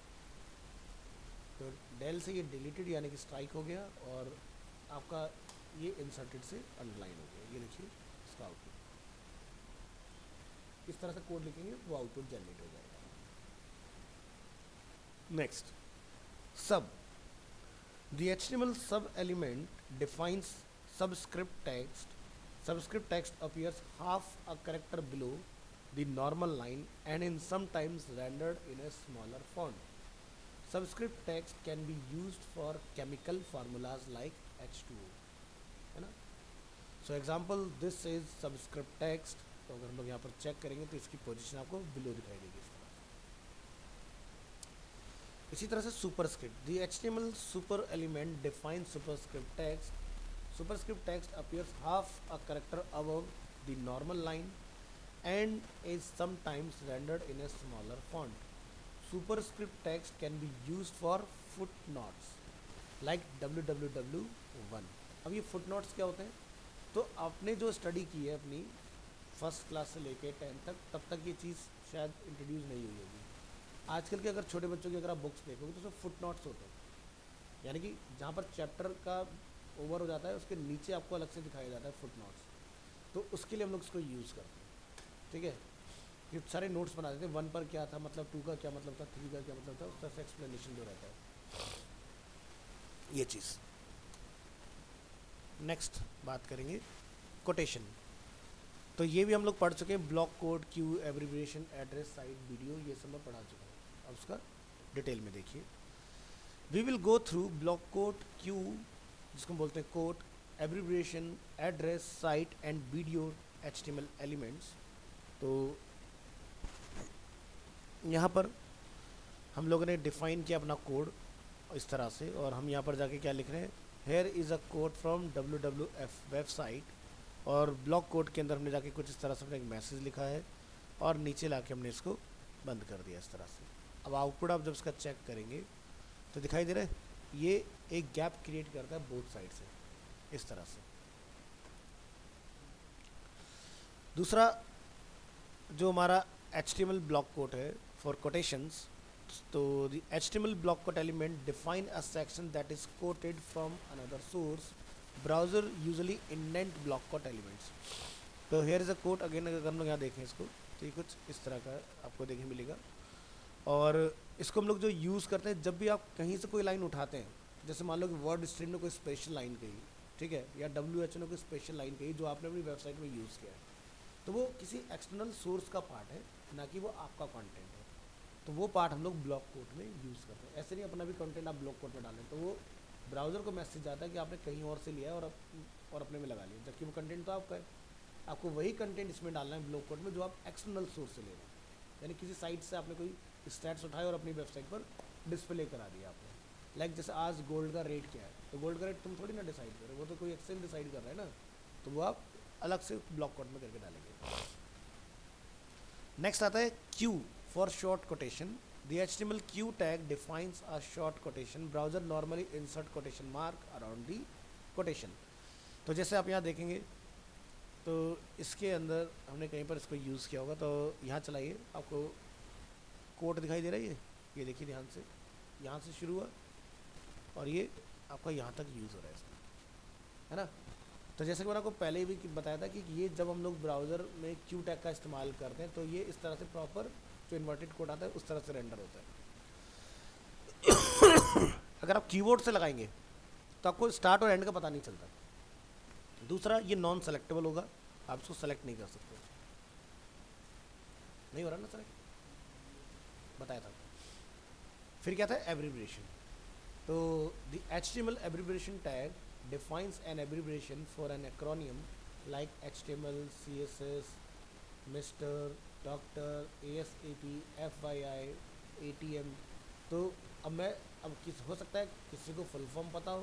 तो डेल से ये डिलीटेड यानी कि स्ट्राइक हो गया और आपका ये इंसर्टेड से अंडरलाइन हो गया। ये देखिए इसका आउटपुट, इस तरह से कोड लिखेंगे वो आउटपुट जनरेट हो जाएगा। नेक्स्ट सब, द HTML सब element defines subscript text, subscript text appears half a character below the normal line and is sometimes rendered in a smaller font. Subscript text can be used for chemical formulas like H2O, है ना। So example this is subscript text, तो अगर हम लोग यहाँ पर check करेंगे तो इसकी पोजीशन आपको बिलो दिखाई देगी इस तरह। इसी तरह से superscript, the HTML super element defines superscript text. Superscript text appears half a character above the normal line and is sometimes rendered in a smaller font. Superscript text can be use for foot notes like www1। अब ये foot notes क्या होते हैं? तो आपने जो study की है अपनी फर्स्ट क्लास से लेके 10th तक, तब तक ये चीज़ शायद इंट्रोड्यूस नहीं हुई होगी। आजकल के अगर छोटे बच्चों की अगर आप बुक्स देखोगे तो उसमें फुट नोट्स होते हैं, यानी कि जहाँ पर चैप्टर का ओवर हो जाता है उसके नीचे आपको अलग से दिखाया जाता है फुट नोट्स। तो उसके लिए हम लोग इसको यूज़ करते हैं, ठीक है। ये सारे नोट्स बना देते हैं, 1 पर क्या था मतलब, 2 का क्या मतलब था, 3 का क्या मतलब था, उस तरह से एक्सप्लेनेशन जो रहता है ये चीज़। नेक्स्ट बात करेंगे कोटेशन। तो ये भी हम लोग पढ़ चुके हैं, block code, Q, abbreviation, address, site, video, ये सब मैं पढ़ा चुका हूँ। अब उसका डिटेल में देखिए। We will go through blockquote, q जिसको बोलते हैं quote, abbreviation, address, cite and BDO, HTML elements. तो यहाँ पर हम लोगों ने डिफाइन किया अपना कोड इस तरह से, और हम यहाँ पर जाके क्या लिख रहे हैं, here is a code from WWF website, और ब्लॉक कोड के अंदर हमने जाके कुछ इस तरह से अपने एक मैसेज लिखा है और नीचे लाके हमने इसको बंद कर दिया इस तरह से। अब आउटपुट आप जब इसका चेक करेंगे तो दिखाई दे रहा है ये एक गैप क्रिएट करता है बोथ साइड से इस तरह से। दूसरा जो हमारा HTML ब्लॉक कोड है फॉर कोटेशंस, तो the HTML block quote element define a section that is quoted from another source. Browser usually indent block quote elements. तो here is a quote again, अगर हम लोग यहाँ देखें इसको तो ये कुछ इस तरह का आपको देखने मिलेगा, और इसको हम लोग जो यूज़ करते हैं जब भी आप कहीं से कोई लाइन उठाते हैं, जैसे मान लो कि वर्ड स्ट्रीम ने कोई स्पेशल लाइन कही, ठीक है, या WHO ने कोई स्पेशल लाइन कही जो आपने अपनी वेबसाइट में यूज़ किया है, तो वो किसी एक्सटर्नल सोर्स का पार्ट है, ना कि वो आपका कंटेंट है। तो वो पार्ट हम लोग ब्लॉक कोड में यूज़ करते हैं। ऐसे नहीं अपना भी कंटेंट आप ब्लॉक कोड में डालें तो वो ब्राउज़र को मैसेज आता है कि आपने कहीं और से लिया है और अपने में लगा लिया, जबकि वो कंटेंट तो आपका है। आपको वही कंटेंट इसमें डालना है ब्लॉक कोड में जो आप एक्सटर्नल सोर्स से ले रहे हैं, यानी किसी साइट से आपने कोई स्टैट्स उठाए और अपनी वेबसाइट पर डिस्प्ले करा दिया आपने। लाइक जैसे आज गोल्ड का रेट क्या है, तो गोल्ड का रेट तुम थोड़ी ना डिसाइड करो, वो तो कोई एक्सचेंज डिसाइड कर रहा है ना, तो वो आप अलग से ब्लॉक कोड में करके डालेंगे। नेक्स्ट आता है Q for short quotation. The HTML Q tag defines a short quotation. Browser normally insert quotation mark around the quotation. तो जैसे आप यहाँ देखेंगे तो इसके अंदर हमने कहीं पर इसको यूज़ किया होगा, तो यहाँ चलाइए, आपको कोट दिखाई दे रहा है, ये देखिए ध्यान से, यहाँ से शुरू हुआ और ये आपका यहाँ तक यूज़ हो रहा है इसमें, है ना। तो जैसे कि मैंने आपको पहले भी बताया था कि ये जब हम लोग ब्राउज़र में क्यू टैग का इस्तेमाल करते हैं तो ये इस तरह से प्रॉपर जो इन्वर्टेड कोड आता है उस तरह से रेंडर होता है। अगर आप कीबोर्ड से लगाएंगे तो आपको स्टार्ट और एंड का पता नहीं चलता। दूसरा, ये नॉन सेलेक्टेबल होगा, आप इसको सेलेक्ट नहीं कर सकते, नहीं हो रहा ना सेलेक्ट, बताया था। फिर क्या था, एब्रिविएशन। तो the HTML abbreviation tag defines an abbreviation for an acronym like HTML, CSS, Mr, doctor, ASAP, FYI, ATM। तो अब हो सकता है किसी को फुल फॉर्म पता हो,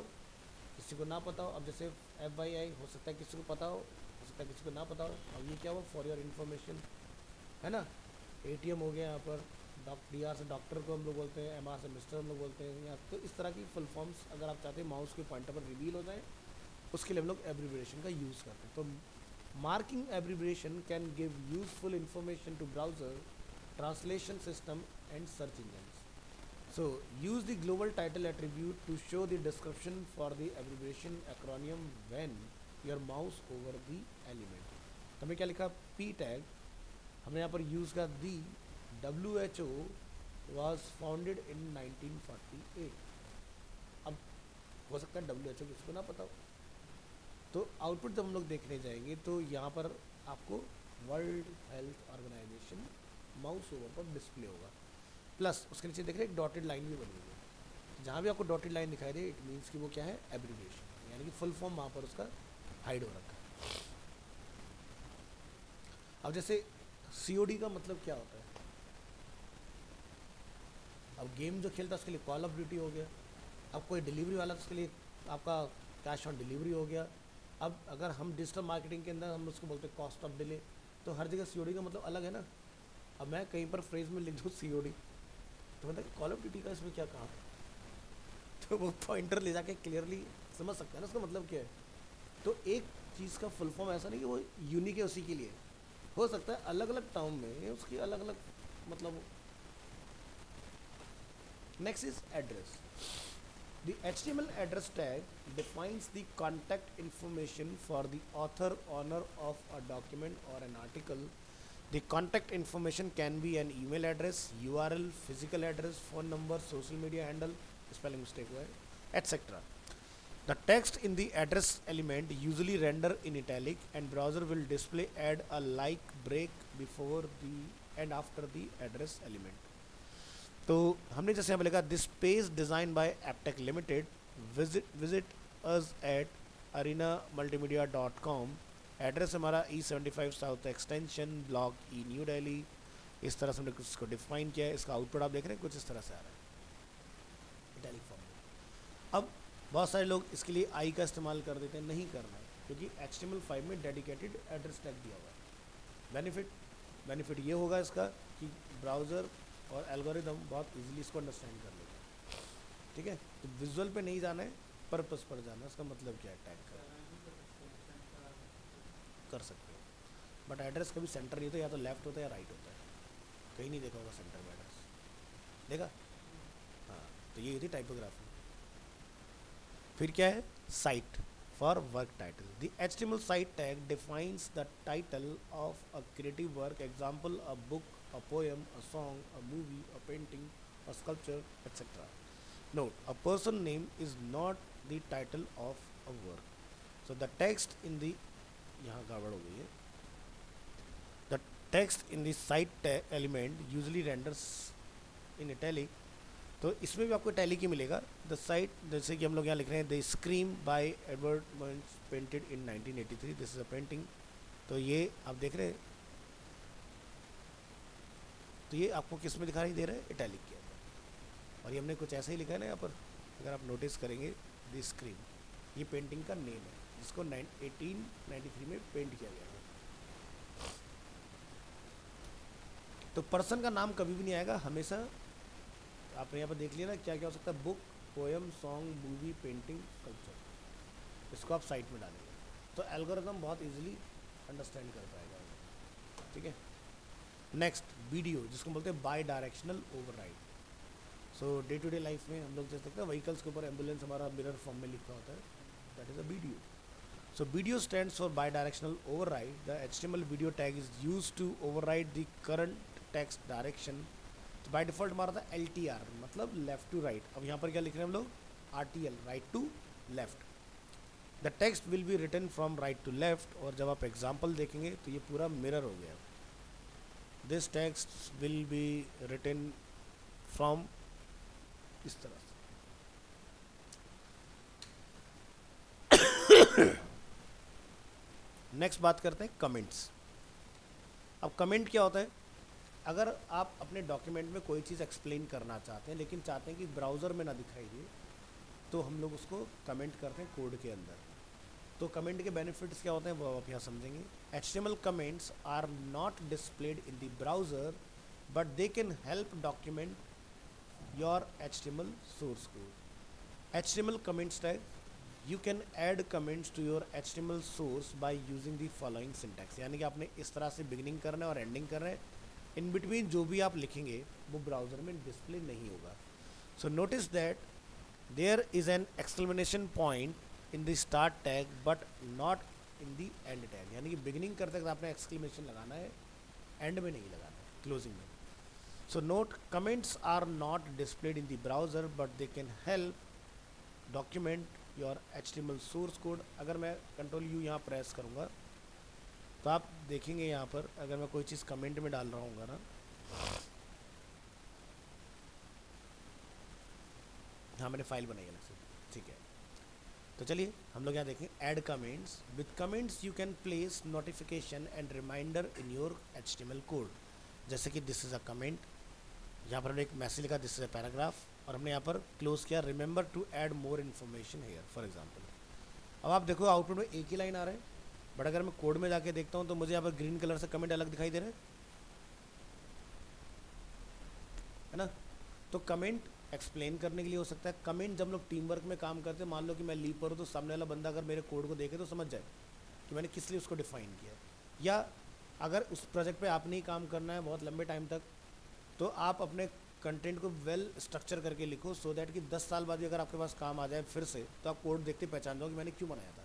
किसी को ना पता हो। अब जैसे FYI हो सकता है किसी को पता हो सकता है किसी को ना पता हो। अब ये क्या हुआ, फॉर योर इन्फॉर्मेशन, है ना। ATM हो गया यहाँ पर, DR से डॉक्टर को हम लोग बोलते हैं, MR से मिस्टर हम लोग बोलते हैं यहाँ। तो इस तरह की फुल फॉर्म्स अगर आप चाहते हैं माउस के पॉइंटर पर रिवील हो जाए, उसके लिए हम लोग एब्रिविएशन का यूज़ करते हैं। तो marking abbreviation can give useful information to browser, translation system and search engines. So use the global title attribute to show the description for the abbreviation acronym when your mouse over the element. तो हमने क्या लिखा, P tag हमने यहाँ पर use का the WHO was founded in 1948। अब हो सकता है WHO किसी को ना पता हो, तो आउटपुट जब हम लोग देखने जाएंगे तो यहाँ पर आपको world health organisation mouse over पर डिस्प्ले होगा, प्लस उसके नीचे देख रहे हैं एक डॉटेड लाइन भी बनी हुई है। जहाँ भी आपको डॉटेड लाइन दिखाई दे इट मीन्स कि वो क्या है, एब्रिविएशन, यानी कि फुल फॉर्म वहाँ पर उसका हाइड हो रखा है। अब जैसे COD का मतलब क्या होता है, अब गेम जो खेलता है उसके लिए कॉल ऑफ ड्यूटी हो गया। अब कोई डिलीवरी वाला तो उसके लिए आपका कैश ऑन डिलीवरी हो गया। अब अगर हम डिजिटल मार्केटिंग के अंदर हम उसको बोलते हैं कॉस्ट ऑफ डिले, तो हर जगह COD का मतलब अलग है ना। अब मैं कहीं पर फ्रेज में लिख दूँ COD तो मतलब कॉल ऑफ ड्यूटी का इसमें क्या कहा, तो वो पॉइंटर ले जाके क्लियरली समझ सकते हैं ना उसका मतलब क्या है। तो एक चीज़ का फुल फॉर्म ऐसा नहीं कि वो यूनिक है उसी के लिए, हो सकता है अलग अलग टर्म में उसकी अलग अलग मतलब। Next is address. The HTML address tag defines the contact information for the author, owner of a document or an article. The contact information can be an email address, URL, physical address, phone number, social media handle, spelling mistake हुआ है, etc. The text in the address element usually render in italic, and browser will display add a like break before the and after the address element. तो हमने जैसे यहाँ पे लिखा this page design by Aptech limited, visit us at arenamultimedia.com। Address हमारा E75 south extension, block ई new Delhi. इस तरह से हमने इसको डिफाइन किया है। इसका आउटपुट आप देख रहे हैं कुछ इस तरह से आ रहा है इटैलिक फॉर्म में। अब बहुत सारे लोग इसके लिए आई का इस्तेमाल कर देते हैं, नहीं करना है क्योंकि HTML5 में डेडिकेटेड एड्रेस टैग दिया हुआ है। बेनिफिट ये होगा इसका कि ब्राउज़र और एल्गोरिदम बहुत इजीली इसको अंडरस्टैंड कर लेगा। ठीक है, तो विजुअल पे नहीं जाना है, पर्पस पर जाना है। इसका मतलब क्या है, टैग कर सकते हो, बट एड्रेस कभी सेंटर नहीं होता, या तो लेफ्ट होता है या राइट होता है। कहीं नहीं देखा होगा सेंटर में एड्रेस, देखा? हाँ, तो ये होती टाइपोग्राफी। फिर क्या है, site for work title. The HTML site tag defines the title of a creative work, example a book, a poem, a song, a movie, a painting, a sculpture, etc. Note: a person name is not the title of a work. So the text in the यहाँ गड़बड़ हो गई है। The text in the site element usually renders in italic। तो इसमें भी आपको italic ही मिलेगा। The site, जैसे कि हम लोग यहाँ लिख रहे हैं The Scream by Edward Munch, painted in 1983। This is a painting। तो ये आप देख रहे हैं, तो ये आपको किस में दिखाई दे रहा है, इटैलिक के अंदर। और ये हमने कुछ ऐसा ही लिखा है ना यहाँ पर, अगर आप नोटिस करेंगे द स्क्रीन, ये पेंटिंग का नेम है जिसको 1893 में पेंट किया गया है। तो पर्सन का नाम कभी भी नहीं आएगा, हमेशा आपने यहाँ पर देख लिया ना क्या क्या हो सकता है, book, poem, song, movie, painting, sculpture. इसको आप साइट में डालेंगे तो एल्गोरिथम बहुत इजीली अंडरस्टैंड कर पाएगा। ठीक है, नेक्स्ट वीडियो, जिसको बोलते हैं bidirectional override. So day to day life में हम लोग जैसे देखते हैं व्हीकल्स के ऊपर एम्बुलेंस हमारा मिरर फॉर्म में लिखा होता है, that is a BDO. So BDO stands for bidirectional override. The HTML BDO tag is use to override the current text direction. तो बाई डिफॉल्ट हमारा था LTR, मतलब लेफ्ट टू राइट। अब यहाँ पर क्या लिख रहे हैं हम लोग, RTL, right to left. The text will be written from right to left. और जब आप एग्जाम्पल देखेंगे तो ये पूरा मिरर हो गया। This text will be written from इस तरह से। नेक्स्ट बात करते हैं कमेंट्स। अब कमेंट क्या होता है, अगर आप अपने डॉक्यूमेंट में कोई चीज़ एक्सप्लेन करना चाहते हैं लेकिन चाहते हैं कि ब्राउज़र में ना दिखाई दे, तो हम लोग उसको कमेंट करते हैं कोड के अंदर। तो कमेंट के बेनिफिट्स क्या होते हैं वो आप यहाँ समझेंगे। HTML comments are not displayed in the browser but they can help document your HTML source code. HTML comments tag, you can add comments to your HTML source by using the following syntax. यानी कि आपने इस तरह से beginning करना है और ending करना है, इन बिटवीन जो भी आप लिखेंगे वो ब्राउज़र में डिस्प्ले नहीं होगा। So notice that there is an exclamation point in the start tag but not in the end tag. यानी कि बिगिनिंग करते वक्त आपने एक्सक्लेमेशन लगाना है, एंड में नहीं लगाना है, क्लोजिंग में। So note, comments are not displayed in the browser but they can help document your HTML source code. अगर मैं Ctrl+U यहाँ प्रेस करूँगा तो आप देखेंगे यहाँ पर अगर मैं कोई चीज़ कमेंट में डाल रहा हूँ ना, हाँ मैंने फाइल बनाई अलग से, ठीक है। तो चलिए हम लोग यहाँ देखें add comments. With comments you can place notification and reminder in your HTML code. जैसे कि दिस इज़ अ कमेंट, यहाँ पर हमने एक मैसेज लिखा दिस इज़ अ पैराग्राफ, और हमने यहाँ पर क्लोज किया remember to add more information here for example. अब आप देखो आउटपुट में एक ही लाइन आ रहा है, बट अगर मैं कोड में जाके देखता हूँ तो मुझे यहाँ पर ग्रीन कलर से कमेंट अलग दिखाई दे रहा है ना। तो कमेंट एक्सप्लेन करने के लिए हो सकता है। कमेंट जब लोग टीम वर्क में काम करते हैं, मान लो कि मैं लीव पर हूँ, तो सामने वाला बंदा अगर मेरे कोड को देखे तो समझ जाए कि मैंने किस लिए उसको डिफाइन किया है। या अगर उस प्रोजेक्ट पे आपने ही काम करना है बहुत लंबे टाइम तक, तो आप अपने कंटेंट को वेल स्ट्रक्चर करके लिखो, सो दैट कि 10 साल बाद भी अगर आपके पास काम आ जाए फिर से, तो आप कोड देखते पहचान जाओ कि मैंने क्यों बनाया था।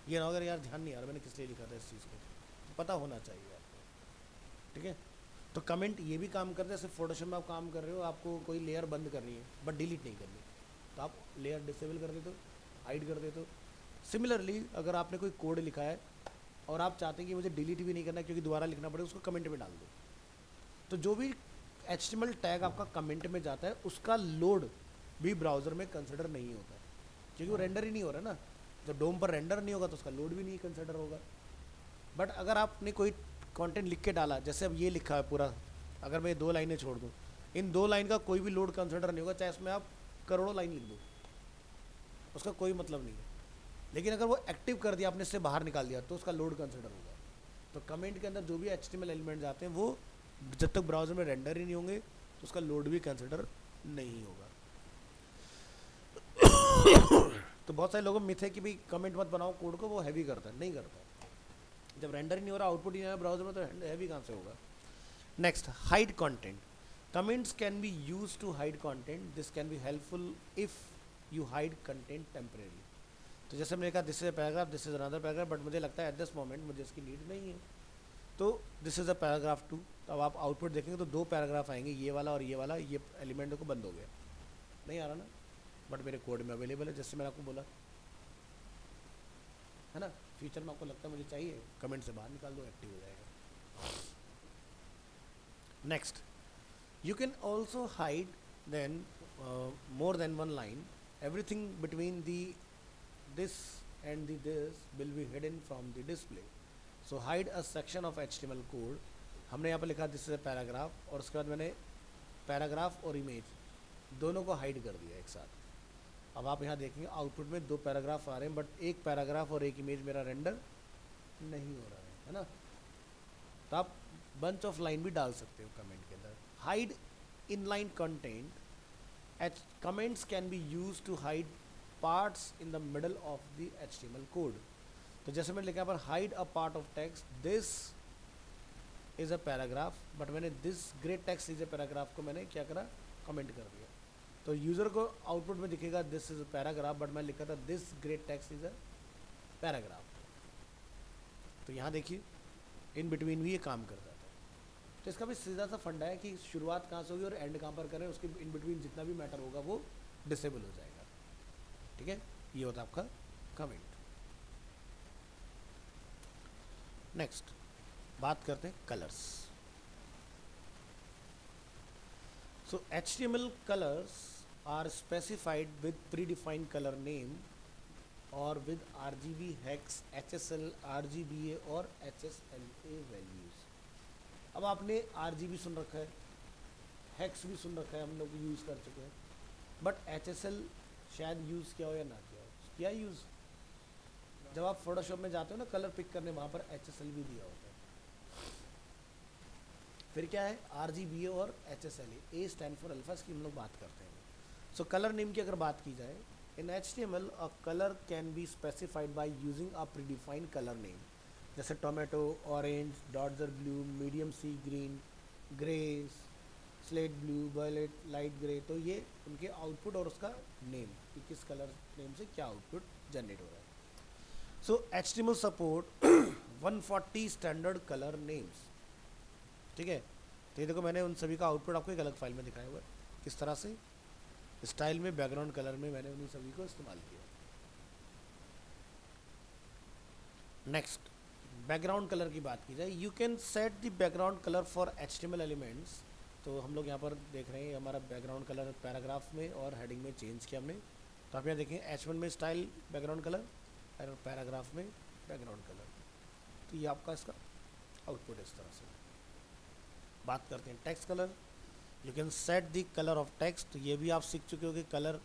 ये ना अगर यार ध्यान नहीं आ रहा मैंने किस लिए लिखा था इस चीज़ को, तो पता होना चाहिए आपको। ठीक है, तो कमेंट ये भी काम करते हैं। जैसे फोटोशॉप में आप काम कर रहे हो, आपको कोई लेयर बंद करनी है बट डिलीट नहीं करनी, तो आप लेयर डिसेबल कर देते हो, हाइड कर देते हो। सिमिलरली अगर आपने कोई कोड लिखा है और आप चाहते हैं कि मुझे डिलीट भी नहीं करना क्योंकि दोबारा लिखना पड़े, उसको कमेंट में डाल दो। तो जो भी HTML टैग आपका कमेंट में जाता है उसका लोड भी ब्राउज़र में कंसिडर नहीं होता है, क्योंकि वो रेंडर ही नहीं हो रहा है ना। जब डोम पर रेंडर नहीं होगा तो उसका लोड भी नहीं कंसिडर होगा। बट अगर आपने कोई कंटेंट लिख के डाला, जैसे अब ये लिखा है पूरा, अगर मैं 2 लाइनें छोड़ दूँ, इन 2 लाइन का कोई भी लोड कंसिडर नहीं होगा, चाहे इसमें आप करोड़ों लाइन लिख दो, उसका कोई मतलब नहीं है। लेकिन अगर वो एक्टिव कर दिया आपने, इससे बाहर निकाल दिया, तो उसका लोड कंसिडर होगा। तो कमेंट के अंदर जो भी HTML एलिमेंट आते हैं वो जब तक ब्राउज़र में रेंडर ही नहीं होंगे तो उसका लोड भी कंसिडर नहीं होगा। तो बहुत सारे लोगों में मिथ है कि भाई कमेंट मत बनाओ कोड को, वो हैवी करता है। नहीं करता, जब रेंडर ही नहीं हो रहा, आउटपुट ही नहीं आ रहा ब्राउज़र में, तो हैवी कहाँ से होगा। Next, hide content. Comments can be use to hide content. This can be helpful if you hide content temporary. तो जैसे मैंने कहा this is a paragraph, this is another paragraph, but मुझे लगता है एट दिस मोमेंट मुझे इसकी need नहीं है, तो दिस इज़ अ पैराग्राफ 2। तो अब आप आउटपुट देखेंगे तो 2 पैराग्राफ आएंगे, ये वाला और ये वाला। ये एलिमेंट को बंद हो गया, नहीं आ रहा ना, बट मेरे कोड में अवेलेबल है, जैसे मैंने आपको बोला है ना। फ्यूचर में आपको लगता है मुझे चाहिए, कमेंट से बाहर निकाल दो, एक्टिव हो जाएगा। Next, you can also hide then more than one line. Everything between the this and the this will be hidden from the display. So hide a section of HTML code. हमने यहाँ पर लिखा this is paragraph, और उसके बाद मैंने paragraph और image दोनों को हाइड कर दिया एक साथ। अब आप यहाँ देखेंगे आउटपुट में 2 पैराग्राफ आ रहे हैं, बट एक पैराग्राफ और एक इमेज मेरा रेंडर नहीं हो रहा है ना। तो आप बंच ऑफ लाइन भी डाल सकते हो कमेंट के अंदर। Hide inline content. Comments can be used to hide parts in the middle of the HTML code. तो जैसे मैंने लिखा पर hide a part of text, this is a paragraph, but मैंने this great text is a paragraph को मैंने क्या करा, कमेंट कर दिया। तो यूज़र को आउटपुट में दिखेगा this is a paragraph, but मैं लिखा था this great text is a paragraph। तो यहाँ देखिए इन बिटवीन भी ये काम करता है। तो इसका भी सीधा सा फंडा है कि शुरुआत कहाँ से होगी और एंड कहाँ पर करें, उसके इन बिटवीन जितना भी मैटर होगा वो डिसेबल हो जाएगा। ठीक है, ये होता है आपका कमेंट। नेक्स्ट बात करते हैं colours. So HTML colours are specified with pre defined colour name और with RGB, hex, HSL, RGBA और HSLA वैल्यूज। अब आपने RGB सुन रखा है, हेक्स भी सुन रखा है, हम लोग यूज़ कर चुके हैं, बट HSL शायद यूज़ किया हो या ना किया हो। क्या यूज़, जब आप फोटोशॉप में जाते हो ना कलर पिक करने, वहाँ पर HSL भी दिया होता है। फिर क्या है RGBA और HSLA, A stand for alpha, इसकी हम लोग बात करते हैं। सो कलर नेम की अगर बात की जाए, in HTML a colour can be specified by using a predefined colour name, जैसे tomato, orange, dots blue, medium sea green, grey, slate blue, violet, light grey. तो ये उनके आउटपुट और उसका नेम कि किस कलर नेम से क्या आउटपुट जनरेट हो रहा है। सो HTML support 140 standard colour names. ठीक है, तो ये देखो मैंने उन सभी का आउटपुट आपको एक अलग फाइल में दिखाया हुआ है, किस तरह से स्टाइल में, बैकग्राउंड कलर में मैंने उन सभी को इस्तेमाल किया। नेक्स्ट, बैकग्राउंड कलर की बात की जाए, you can set the background colour for HTML elements. तो हम लोग यहाँ पर देख रहे हैं हमारा बैकग्राउंड कलर पैराग्राफ में और हेडिंग में चेंज किया हमने। तो आप यहाँ देखें H1 में स्टाइल बैकग्राउंड कलर और पैराग्राफ में बैकग्राउंड कलर। तो ये आपका इसका आउटपुट इस तरह से। बात करते हैं text colour, you can set the colour of text. तो ये भी आप सीख चुके हो कि कलर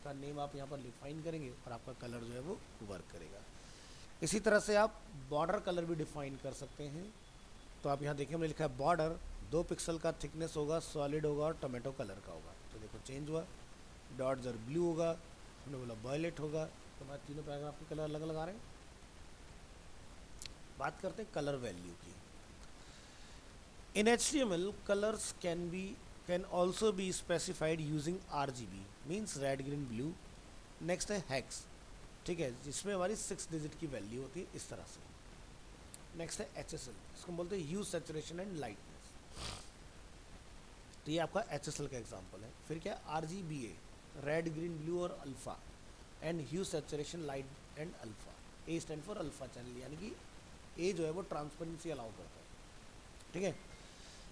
का नेम आप यहाँ पर डिफाइन करेंगे और आपका कलर जो है वो वर्क करेगा। इसी तरह से आप बॉर्डर कलर भी डिफाइन कर सकते हैं। तो आप यहाँ देखिए हमने लिखा है बॉर्डर 2 पिक्सल का थिकनेस होगा, सॉलिड होगा और टोमेटो कलर का होगा। तो चेंज हुआ, डॉट्स आर ब्लू होगा, हमने बोला वायलेट होगा, तो हमारे तीनों पैराग्राफ के कलर अलग अलग आ रहे हैं। बात करते हैं कलर वैल्यू की। इन HTML colours can also be specified using RGB means red green blue. Next है हेक्स, ठीक है, जिसमें हमारी 6 डिजिट की वैल्यू होती है इस तरह से। नेक्स्ट है HSL, इसको हम बोलते हैं ह्यू सैचुरेशन एंड लाइटनेस, तो ये आपका HSL का एग्जांपल है। फिर क्या है RGBA, रेड ग्रीन ब्लू और alpha, and hue saturation light and alpha. A stand for alpha channel, यानी कि ए जो है वो ट्रांसपेरेंसी अलाउ करता है, ठीक है।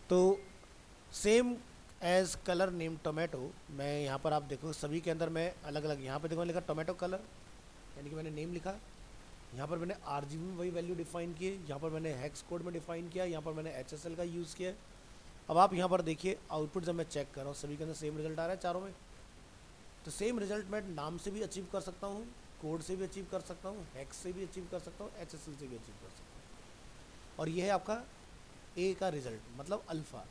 तो same as colour name tomato, मैं यहाँ पर आप देखो सभी के अंदर मैं अलग अलग, यहाँ पे देखो मैंने लिखा टोमेटो कलर, यानी कि मैंने नेम लिखा, यहाँ पर मैंने RGB में वही वैल्यू डिफाइन की है, यहाँ पर मैंने हेक्स कोड में डिफाइन किया, यहाँ पर मैंने HSL का यूज़ किया। अब आप यहाँ पर देखिए आउटपुट जब मैं चेक कर रहा हूँ सभी के अंदर सेम रिजल्ट आ रहा है चारों में। तो सेम रिजल्ट मैं नाम से भी अचीव कर सकता हूँ, कोड से भी अचीव कर सकता हूँ, हेक्स से भी अचीव कर सकता हूँ, HSL से भी अचीव कर सकता हूँ। और ये है आपका ए का रिजल्ट, मतलब अल्फ़ा,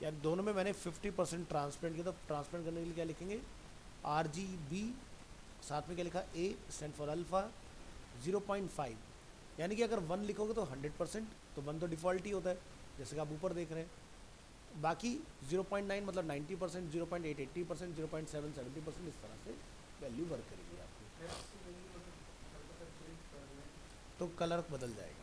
यानी दोनों में मैंने 50% ट्रांसपेरेंट किया। तो ट्रांसपेरेंट करने के लिए क्या लिखेंगे, RGB, साथ में क्या लिखा, ए स्टैंड फॉर अल्फ़ा, 0.5, यानी कि अगर 1 लिखोगे तो 100%, तो 1 तो डिफ़ॉल्ट ही होता है जैसे कि आप ऊपर देख रहे हैं। बाकी 0.9 मतलब 90%, 0.8 80%, 0.7 70%, इस तरह से वैल्यू वर्क करेगी आपकी, तो कलर बदल जाएगा।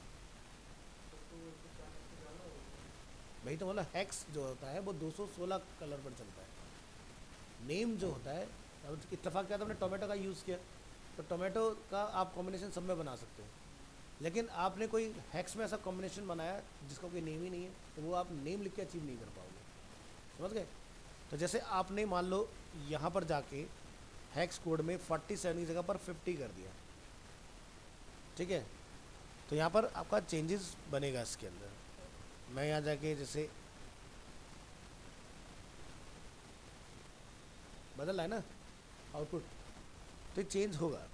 भाई तो मतलब हेक्स जो होता है वो 216 कलर पर चलता है। नेम जो होता है, अब इत्तेफाक क्या था हमने टोमेटो का यूज़ किया, तो टोमेटो का आप कॉम्बिनेशन सब में बना सकते हो, लेकिन आपने कोई हेक्स में ऐसा कॉम्बिनेशन बनाया जिसका कोई नेम ही नहीं है, तो वो आप नेम लिख के अचीव नहीं कर पाओगे, समझ गए। तो जैसे आपने मान लो यहाँ पर जाके हेक्स कोड में 47 की जगह पर 50 कर दिया, ठीक है, तो यहाँ पर आपका चेंजेस बनेगा इसके अंदर। मैं यहाँ जाके जैसे बदल है ना आउटपुट, तो चेंज होगा।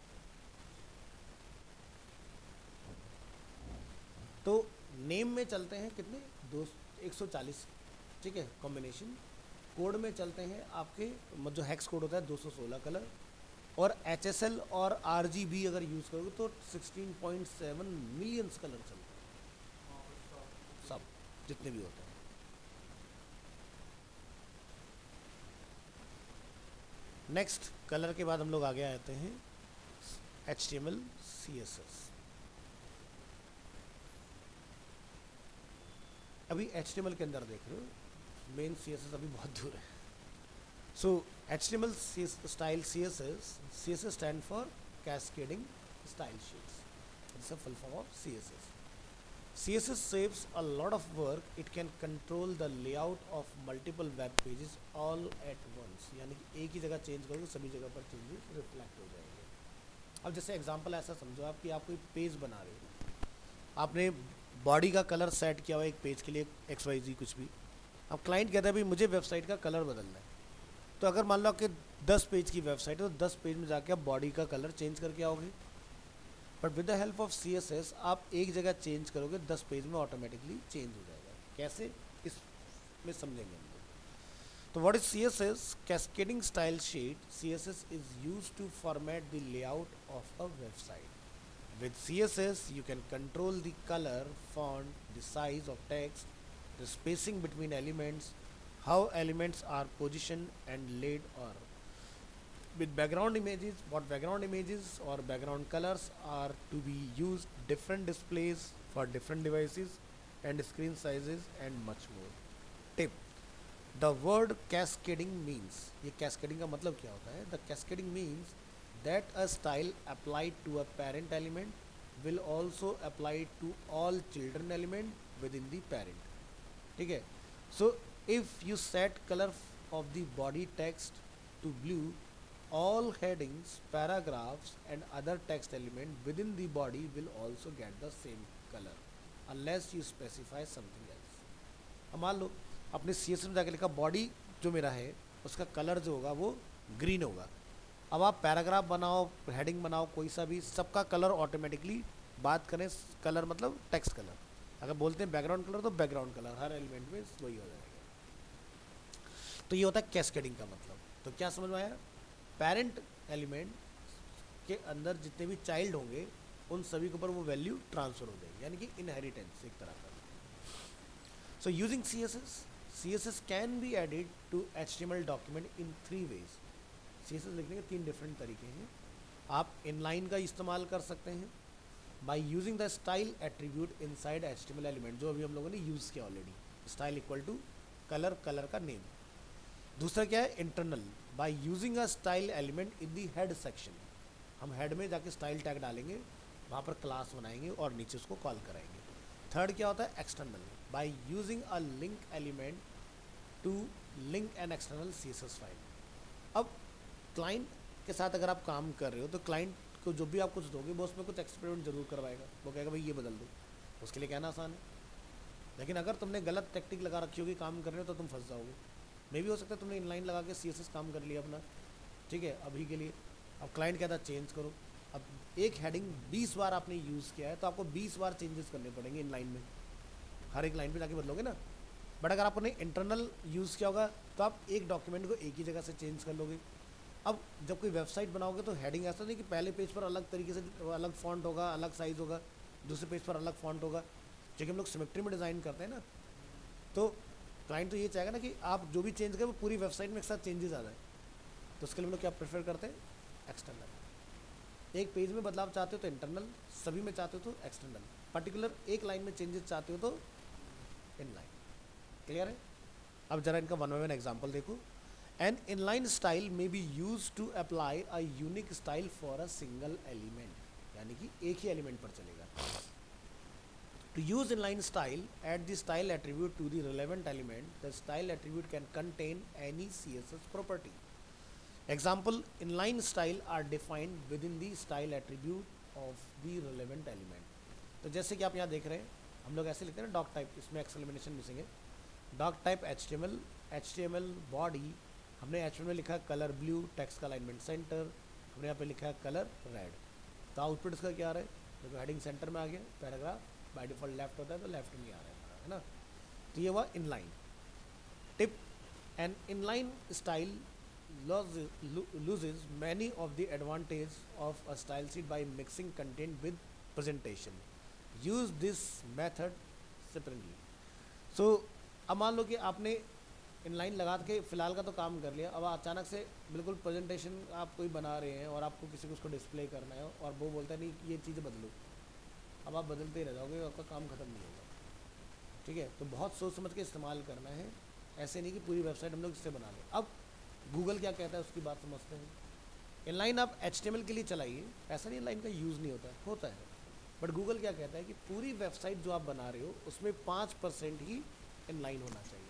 तो नेम में चलते हैं कितने, 140, ठीक है, कॉम्बिनेशन। कोड में चलते हैं आपके जो हेक्स कोड होता है 216 कलर, और HSL और RGB अगर यूज़ करोगे तो 16.7 मिलियंस कलर चलते हैं, सब जितने भी होते हैं। नेक्स्ट कलर के बाद हम लोग आगे आते हैं HTML CSS। अभी HTML के अंदर देख रहे हो, मेन CSS अभी बहुत दूर है। सो HTML style CSS stand for cascading style sheets, it's a full form of CSS। CSS saves a lot of work. It can control the layout of multiple web pages all at once. यानी कि एक ही जगह change करोगे सभी जगह पर changes reflect हो जाएंगे। अब जैसे एग्जांपल ऐसा समझो आप कि आप कोई पेज बना रहे हो, आपने बॉडी का कलर सेट किया हुआ एक पेज के लिए XYZ कुछ भी, अब क्लाइंट कहता है भाई मुझे वेबसाइट का कलर बदलना है, तो अगर मान लो कि 10 पेज की वेबसाइट है तो 10 पेज में जाके आप बॉडी का कलर चेंज करके आओगे। But with the help of CSS आप एक जगह चेंज करोगे, 10 पेज में ऑटोमेटिकली चेंज हो जाएगा। कैसे, इसमें समझेंगे हम लोग। तो what is CSS? Cascading style sheet. CSS is used to format the layout of a website. With CSS you can control the color, font, the size of text, the spacing between elements, how elements are positioned and laid, or with background images, what background images or background colors are to be used, different displays for different devices and screen sizes and much more. Tip: the word cascading means, ये cascading का मतलब क्या होता है? The cascading means that a style applied to a parent element will also apply to all children element within the parent, ठीक है। So if you set color of the body text to blue, all headings, paragraphs and other text element within the body will also get the same color unless you specify something else। अब मान लो अपने CSS में जाके लिखा body जो मेरा है उसका कलर जो होगा वो ग्रीन होगा। अब आप पैराग्राफ बनाओ, हेडिंग बनाओ, कोई सा भी, सबका कलर ऑटोमेटिकली, बात करें कलर मतलब टेक्स्ट कलर, अगर बोलते हैं बैकग्राउंड कलर तो बैकग्राउंड कलर हर एलिमेंट में वही हो जाएगा। तो ये होता है कैस्केडिंग का मतलब। तो क्या समझ में आया, पेरेंट एलिमेंट के अंदर जितने भी चाइल्ड होंगे उन सभी के ऊपर वो वैल्यू ट्रांसफर हो जाएगी, यानी कि इनहेरिटेंस एक तरह का। So using CSS can be added to HTML document in 3 ways। CSS लिखने के 3 डिफरेंट तरीके हैं। आप इनलाइन का इस्तेमाल कर सकते हैं by using the style attribute inside HTML element, जो अभी हम लोगों ने यूज़ किया already, style equal to colour, colour का नेम। दूसरा क्या है, internal, by using a style element in the head section. हम हेड में जाके स्टाइल टैग डालेंगे, वहाँ पर क्लास बनाएंगे और नीचे उसको कॉल कराएंगे। थर्ड क्या होता है, external, by using a link element to link an external CSS file. अब क्लाइंट के साथ अगर आप काम कर रहे हो तो क्लाइंट को जो भी आप कुछ दोगे वो उसमें कुछ एक्सपेरिमेंट जरूर करवाएगा, वो कहेगा भाई ये बदल दो, उसके लिए कहना आसान है। लेकिन अगर तुमने गलत टेक्निक लगा रखी होगी काम करने में तो तुम फंस जाओगे। मे भी हो सकता है तुमने इनलाइन लगा के CSS काम कर लिया अपना, ठीक है, अभी के लिए। अब क्लाइंट कहता है चेंज करो। अब एक हेडिंग 20 बार आपने यूज़ किया है तो आपको 20 बार चेंजेस करने पड़ेंगे इनलाइन में, हर एक लाइन पे जाके बदलोगे ना। बट अगर आपने इंटरनल यूज़ किया होगा तो आप एक डॉक्यूमेंट को एक ही जगह से चेंज कर लोगे। अब जब कोई वेबसाइट बनाओगे तो हेडिंग ऐसा नहीं कि पहले पेज पर अलग तरीके से अलग फॉन्ट होगा, अलग साइज़ होगा, दूसरे पेज पर अलग फॉन्ट होगा, क्योंकि हम लोग सिमेट्री में डिज़ाइन करते हैं ना। तो क्लाइंट तो ये चाहेगा ना कि आप जो भी चेंज करें वो पूरी वेबसाइट में एक साथ चेंजेस आ जाए। तो उसके लिए हम लोग क्या प्रेफर करते हैं, एक्सटर्नल। एक पेज में बदलाव चाहते हो तो इंटरनल, सभी में चाहते हो तो एक्सटर्नल, पर्टिकुलर एक लाइन में चेंजेस चाहते हो तो इनलाइन। क्लियर है? अब जरा इनका वन बाय वन एग्जाम्पल देखो। An inline style may be use to apply a unique style for a single element, यानी कि एक ही एलिमेंट पर चलेगा। To use inline style, add the style attribute to the relevant element. The style attribute can contain any CSS property. Example, inline style are defined within the style attribute of the relevant element. तो जैसे कि आप यहाँ देख रहे हैं, हम लोग ऐसे लिखते हैं ना डॉक टाइप, इसमें एक्सक्लेमेशन मिसिंग है। डॉक टाइप HTML बॉडी, हमने HTML में लिखा है कलर ब्लू, टेक्स्ट का अलाइनमेंट सेंटर, हमने यहाँ पे लिखा है कलर रेड। तो आउटपुट इसका क्या आ रहा है, देखो हेडिंग सेंटर में आ गया, पैराग्राफ बाय डिफॉल्ट लेफ्ट होता है तो लेफ्ट में आ रहा है ना। तो ये हुआ inline. Tip, an inline style loses many of the advantage of a style sheet by mixing content with presentation. Use this method separately. So अब मान लो कि आपने इनलाइन लगा के फिलहाल का तो काम कर लिया, अब अचानक से बिल्कुल प्रेजेंटेशन आप कोई बना रहे हैं और आपको किसी को उसको डिस्प्ले करना है और वो बोलता है नहीं ये चीज़ें बदलो, अब आप बदलते ही रह जाओगे, आपका काम ख़त्म नहीं होगा। ठीक है, तो बहुत सोच समझ के इस्तेमाल करना है, ऐसे नहीं कि पूरी वेबसाइट हम लोग इससे बना लें। अब गूगल क्या कहता है उसकी बात समझते हैं। इनलाइन आप HTML के लिए चलाइए, ऐसा नहीं इनलाइन का यूज़ नहीं होता है, बट गूगल क्या कहता है कि पूरी वेबसाइट जो आप बना रहे हो उसमें 5% ही इनलाइन होना चाहिए।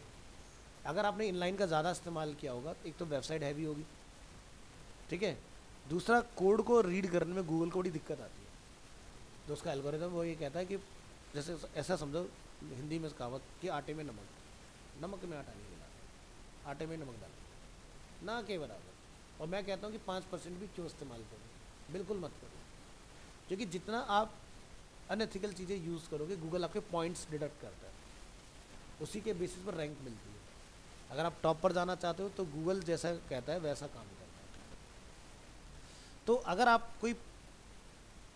अगर आपने इनलाइन का ज़्यादा इस्तेमाल किया होगा तो एक तो वेबसाइट हैवी होगी, ठीक है, दूसरा कोड को रीड करने में गूगल को बड़ी दिक्कत आती है। तो उसका एल्गोरिथम वो ये कहता है कि जैसे ऐसा समझो हिंदी में कहावत कि आटे में नमक, नमक में आटा नहीं मिलाना, आटे में नमक डालना ना के बराबर। और मैं कहता हूँ कि 5% भी क्यों इस्तेमाल करो, बिल्कुल मत करो, क्योंकि जितना आप अनएथिकल चीज़ें यूज़ करोगे गूगल आपके पॉइंट्स डिडक्ट करता है, उसी के बेसिस पर रैंक मिलती है। अगर आप टॉप पर जाना चाहते हो तो गूगल जैसा कहता है वैसा काम करता है। तो अगर आप कोई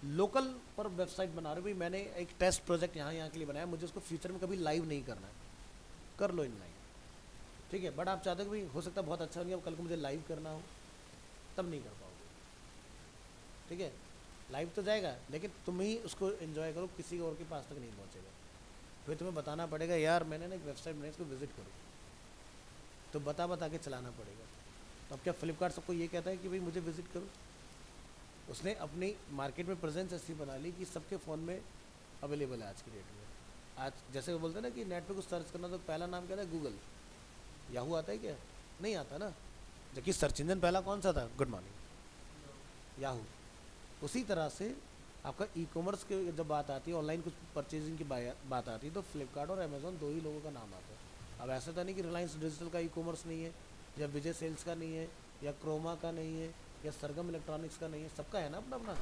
लोकल पर वेबसाइट बना रहे हो, भाई मैंने एक टेस्ट प्रोजेक्ट यहाँ के लिए बनाया, मुझे उसको फ्यूचर में कभी लाइव नहीं करना है, कर लो इनलाइन, ठीक है। बट आप चाहते हो कि भाई हो सकता है बहुत अच्छा नहीं, अब कल को मुझे लाइव करना हो तब नहीं कर पाओगे, ठीक है। लाइव तो जाएगा लेकिन तुम ही उसको एंजॉय करो, किसी और के पास तक नहीं पहुँचेगा। फिर तुम्हें बताना पड़ेगा यार मैंने ना एक वेबसाइट बनाई, इसको विजिट करो, तो बता के चलाना पड़ेगा। तो अब क्या फ्लिपकार्ट सबको ये कहता है कि भाई मुझे विजिट करो, उसने अपनी मार्केट में प्रेजेंस ऐसी बना ली कि सबके फ़ोन में अवेलेबल है आज की डेट में। आज जैसे वो बोलते हैं ना कि नेट पे कुछ सर्च करना तो पहला नाम क्या था, गूगल, याहू आता है क्या, नहीं आता ना, जबकि सर्च इंजन पहला कौन सा था, गुड मॉर्निंग, याहू। उसी तरह से आपका ई-कॉमर्स के जब बात आती है, ऑनलाइन कुछ परचेजिंग की बात आती है तो फ्लिपकार्ट और अमेज़ॉन दो ही लोगों का नाम आता है। अब ऐसा तो नहीं कि रिलायंस डिजिटल का ई-कॉमर्स नहीं है, या विजय सेल्स का नहीं है, या क्रोमा का नहीं है, या सरगम इलेक्ट्रॉनिक्स का नहीं है, सबका है ना अपना अपना।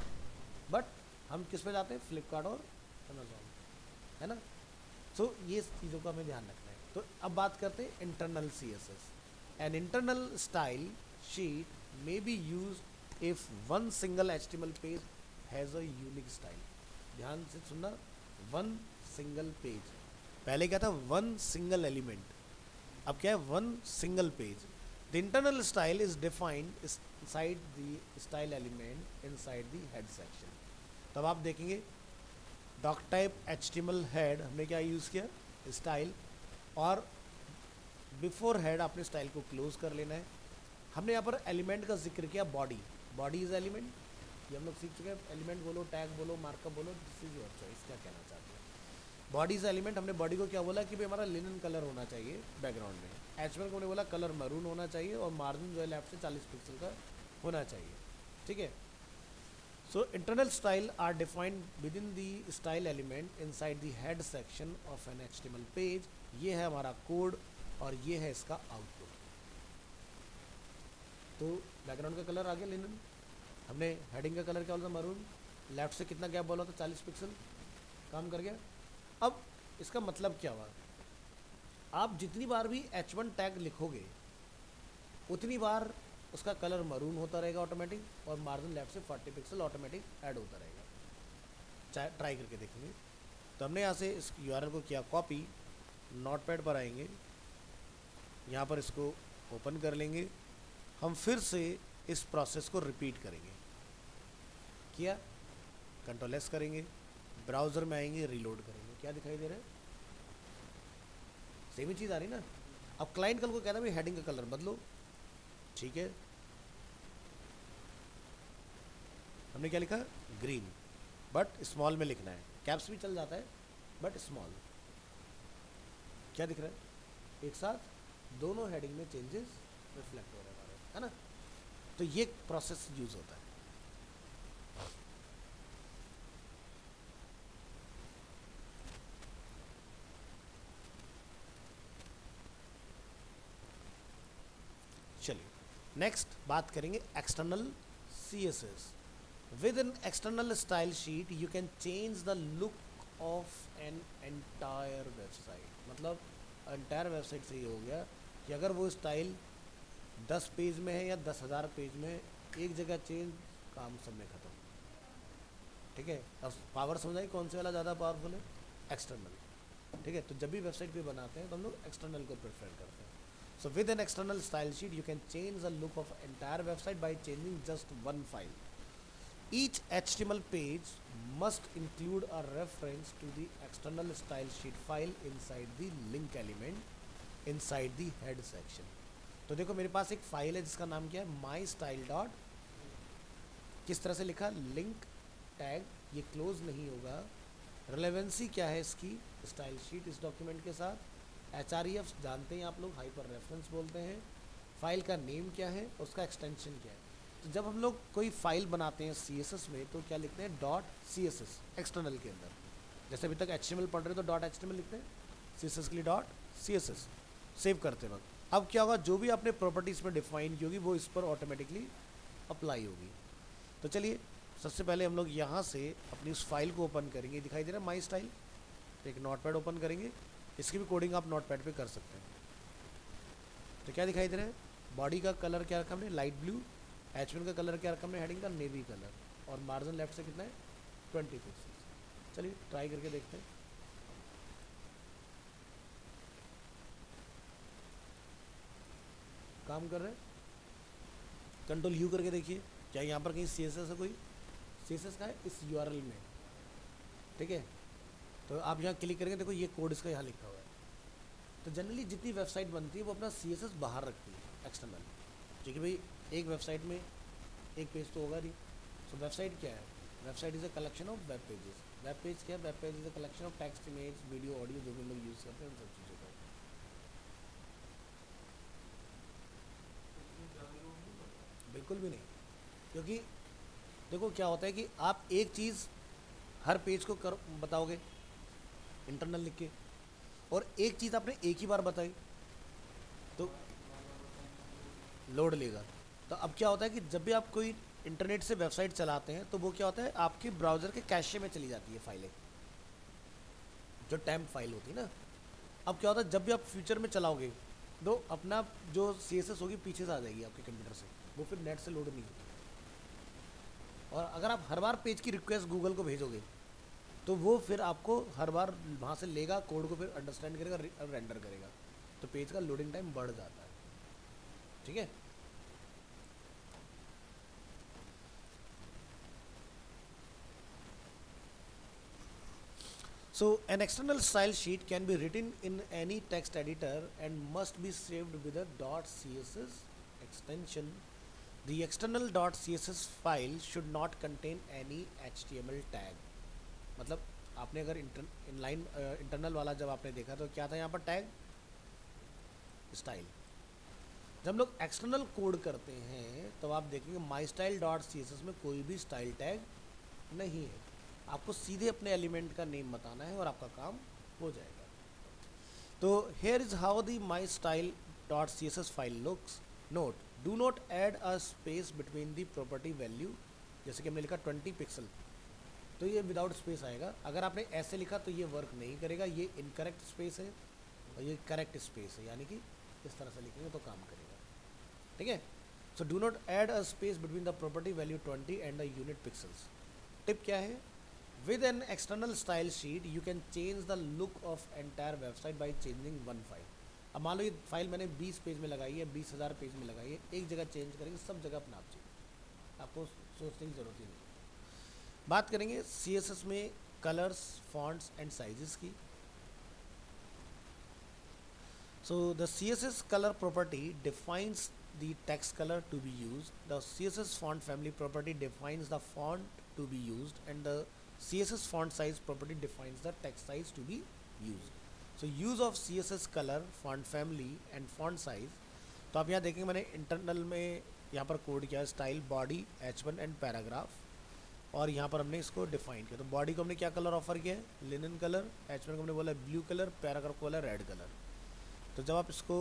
बट हम किस पे जाते हैं, फ्लिपकार्ट और अमेज़ॉन, है ना। सो ये चीज़ों का हमें ध्यान रखना है। तो अब बात करते हैं internal CSS। An internal style sheet may be used if one single HTML page has a unique style. ध्यान से सुनना, वन सिंगल पेज, पहले क्या था वन सिंगल एलिमेंट, अब क्या है one single page. The internal style is defined inside the style element inside the head section. तब आप देखेंगे डॉक टाइप HTML हेड हमने क्या यूज़ किया, स्टाइल, और बिफोर हेड आपने स्टाइल को क्लोज कर लेना है. हमने यहाँ पर एलिमेंट का जिक्र किया, बॉडी, बॉडी इज एलिमेंट, ये हम लोग सीख चुके हैं. एलिमेंट बोलो, टैग बोलो, मार्कअप बोलो, दिस इज योर चॉइस, क्या कहना चाहते हैं. बॉडी इज एलिमेंट, हमने बॉडी को क्या बोला कि भाई हमारा लिनन कलर होना चाहिए बैकग्राउंड में. HTML को हमने बोला कलर मरून होना चाहिए और मार्जिन जो है लेफ्ट से 40 पिक्सल का होना चाहिए. ठीक है. So internal style are defined within the style element inside the head section of an HTML page. ये है हमारा कोड और ये है इसका आउटपुट. तो बैकग्राउंड का कलर आ गया लिनन, हमने हेडिंग का कलर क्या बोला था मरून, लेफ्ट से कितना गैप बोला था 40 पिक्सल, काम कर गया. अब इसका मतलब क्या हुआ, आप जितनी बार भी H1 टैग लिखोगे उतनी बार उसका कलर मरून होता रहेगा ऑटोमेटिक, और मार्जिन लेफ्ट से 40 पिक्सल ऑटोमेटिक ऐड होता रहेगा. ट्राई करके देखेंगे. तो हमने यहाँ से इस URL को किया कॉपी, नोटपैड पर आएंगे, यहाँ पर इसको ओपन कर लेंगे. हम फिर से इस प्रोसेस को रिपीट करेंगे. किया, Ctrl+S करेंगे, ब्राउज़र में आएंगे, रीलोड करेंगे. क्या दिखाई दे रहा है, सेम ही चीज़ आ रही ना. अब क्लाइंट कल को कहता है भाई हेडिंग का कलर बदलो, ठीक है, हमने क्या लिखा ग्रीन, बट स्मॉल में लिखना है. कैप्स भी चल जाता है बट स्मॉल. क्या दिख रहा है, एक साथ दोनों हेडिंग में चेंजेस रिफ्लेक्ट हो रहे हैं हमारे, है ना. तो ये प्रोसेस यूज होता है. चलिए नेक्स्ट बात करेंगे external CSS. With an external style sheet you can change the look of an entire website. मतलब एंटायर वेबसाइट से ये हो गया कि अगर वो स्टाइल 10 पेज में है या 10,000 पेज में, एक जगह चेंज, काम सब में ख़त्म. ठीक है. अब पावर समझाइए कौन से वाला ज़्यादा पावरफुल है, एक्सटर्नल. ठीक है. तो जब भी वेबसाइट पे बनाते हैं तो हम लोग एक्सटर्नल को प्रेफर करते हैं. So with an external style sheet, you can change the look of entire website by changing just one file. Each HTML page must include a reference to the external style sheet file inside the link element inside the head section. तो देखो मेरे पास एक file है जिसका नाम क्या है mystyle. किस तरह से लिखा, लिंक टैग, ये क्लोज नहीं होगा. रिलेवेंसी क्या है इसकी, स्टाइल शीट इस डॉक्यूमेंट के साथ. HREF जानते हैं आप लोग, हाइपर रेफरेंस बोलते हैं. फाइल का नेम क्या है, उसका एक्सटेंशन क्या है. तो जब हम लोग कोई फाइल बनाते हैं CSS में तो क्या लिखते हैं, .css एक्सटर्नल के अंदर. जैसे अभी तक HTML पढ़ रहे तो .html लिखते हैं, CSS के लिए .css सेव करते वक्त. अब क्या होगा, जो भी आपने प्रॉपर्टीज़ में डिफाइन की होगी वो इस पर ऑटोमेटिकली अप्लाई होगी. तो चलिए सबसे पहले हम लोग यहाँ से अपनी उस फाइल को ओपन करेंगे. दिखाई दे रहा है mystyle. एक नोटपैड ओपन करेंगे, इसकी भी कोडिंग आप नोटपैड पे कर सकते हैं. तो क्या दिखाई दे रहा है, बॉडी का कलर क्या रखा हमने, लाइट ब्लू. H1 का कलर क्या रखा हमने, हेडिंग का नेवी कलर, और मार्जिन लेफ्ट से कितना है 20 पिक्सल. चलिए ट्राई करके देखते हैं. काम कर रहे हैं. Ctrl+U करके देखिए, क्या यहाँ पर कहीं CSS है, कोई CSS का है इस URL में. ठीक है. तो आप यहाँ क्लिक करेंगे, देखो ये कोड इसका यहाँ लिखा हुआ है. तो जनरली जितनी वेबसाइट बनती है वो अपना CSS बाहर रखती है एक्सटर्नल, क्योंकि भाई एक वेबसाइट में एक पेज तो होगा नहीं. सो वेबसाइट क्या है, website is a collection of web pages. Web page क्या है, web page is a collection of text, image, video, audio, जो भी लोग यूज़ करते हैं उन सब चीज़ों का. बिल्कुल भी नहीं, क्योंकि देखो क्या होता है कि आप एक चीज़ हर पेज को कर बताओगे इंटरनल लिख के, और एक चीज़ आपने एक ही बार बताई तो लोड लेगा. तो अब क्या होता है कि जब भी आप कोई इंटरनेट से वेबसाइट चलाते हैं तो वो क्या होता है, आपके ब्राउज़र के कैशे में चली जाती है फाइलें, जो टैम्प फाइल होती है ना. अब क्या होता है, जब भी आप फ्यूचर में चलाओगे तो अपना जो CSS होगी पीछे से आ जाएगी आपके कंप्यूटर से, वो फिर नेट से लोड नहीं होती। और अगर आप हर बार पेज की रिक्वेस्ट गूगल को भेजोगे तो वो फिर आपको हर बार वहाँ से लेगा, कोड को फिर अंडरस्टैंड करेगा, रेंडर करेगा, तो पेज का लोडिंग टाइम बढ़ जाता है। ठीक है। So an external style sheet can be written in any text editor and must be saved with a .css extension. The external .css file should not contain any HTML tag. मतलब आपने अगर inline internal वाला जब आपने देखा तो क्या था यहाँ पर टैग स्टाइल। जब हम लोग एक्सटर्नल कोड करते हैं तो आप देखेंगे माई स्टाइल .css में कोई भी स्टाइल टैग नहीं है। आपको सीधे अपने एलिमेंट का नेम बताना है और आपका काम हो जाएगा। तो here is how the my style .css file looks. Note, do not add a space between the property value. जैसे कि हमने लिखा 20 पिक्सल, तो ये विदाउट स्पेस आएगा। अगर आपने ऐसे लिखा तो ये वर्क नहीं करेगा, ये इनकरेक्ट स्पेस है और ये करेक्ट स्पेस है, यानी कि इस तरह से लिखेंगे तो काम करेगा। ठीक है। So do not add a space between the property value 20 and the unit pixels. Tip क्या है? With an external style sheet, you can change the look of entire website by changing one file. अब मान लो ये file मैंने 20 page में लगाई है, 20,000 page में लगाई है, एक जगह चेंज करेंगे, सब जगह अपना आप चाहिए, आपको सोचने की ज़रूरत ही नहीं। बात करेंगे CSS में कलर्स, फॉन्ट्स एंड साइजेस की। So the CSS color property defines the text color to be used. The CSS font family property defines the font to be used, and the CSS font size property defines the text size to be used. So use of CSS color, font family and font size. तो आप यहाँ देखेंगे मैंने internal में यहाँ पर code किया है style body H1 and paragraph, और यहाँ पर हमने इसको डिफाइन किया। तो बॉडी को हमने क्या कलर ऑफर किया है? Linen colour. H1 को हमने बोला ब्लू कलर, पैराग्राफ को बोला रेड कलर। तो जब आप इसको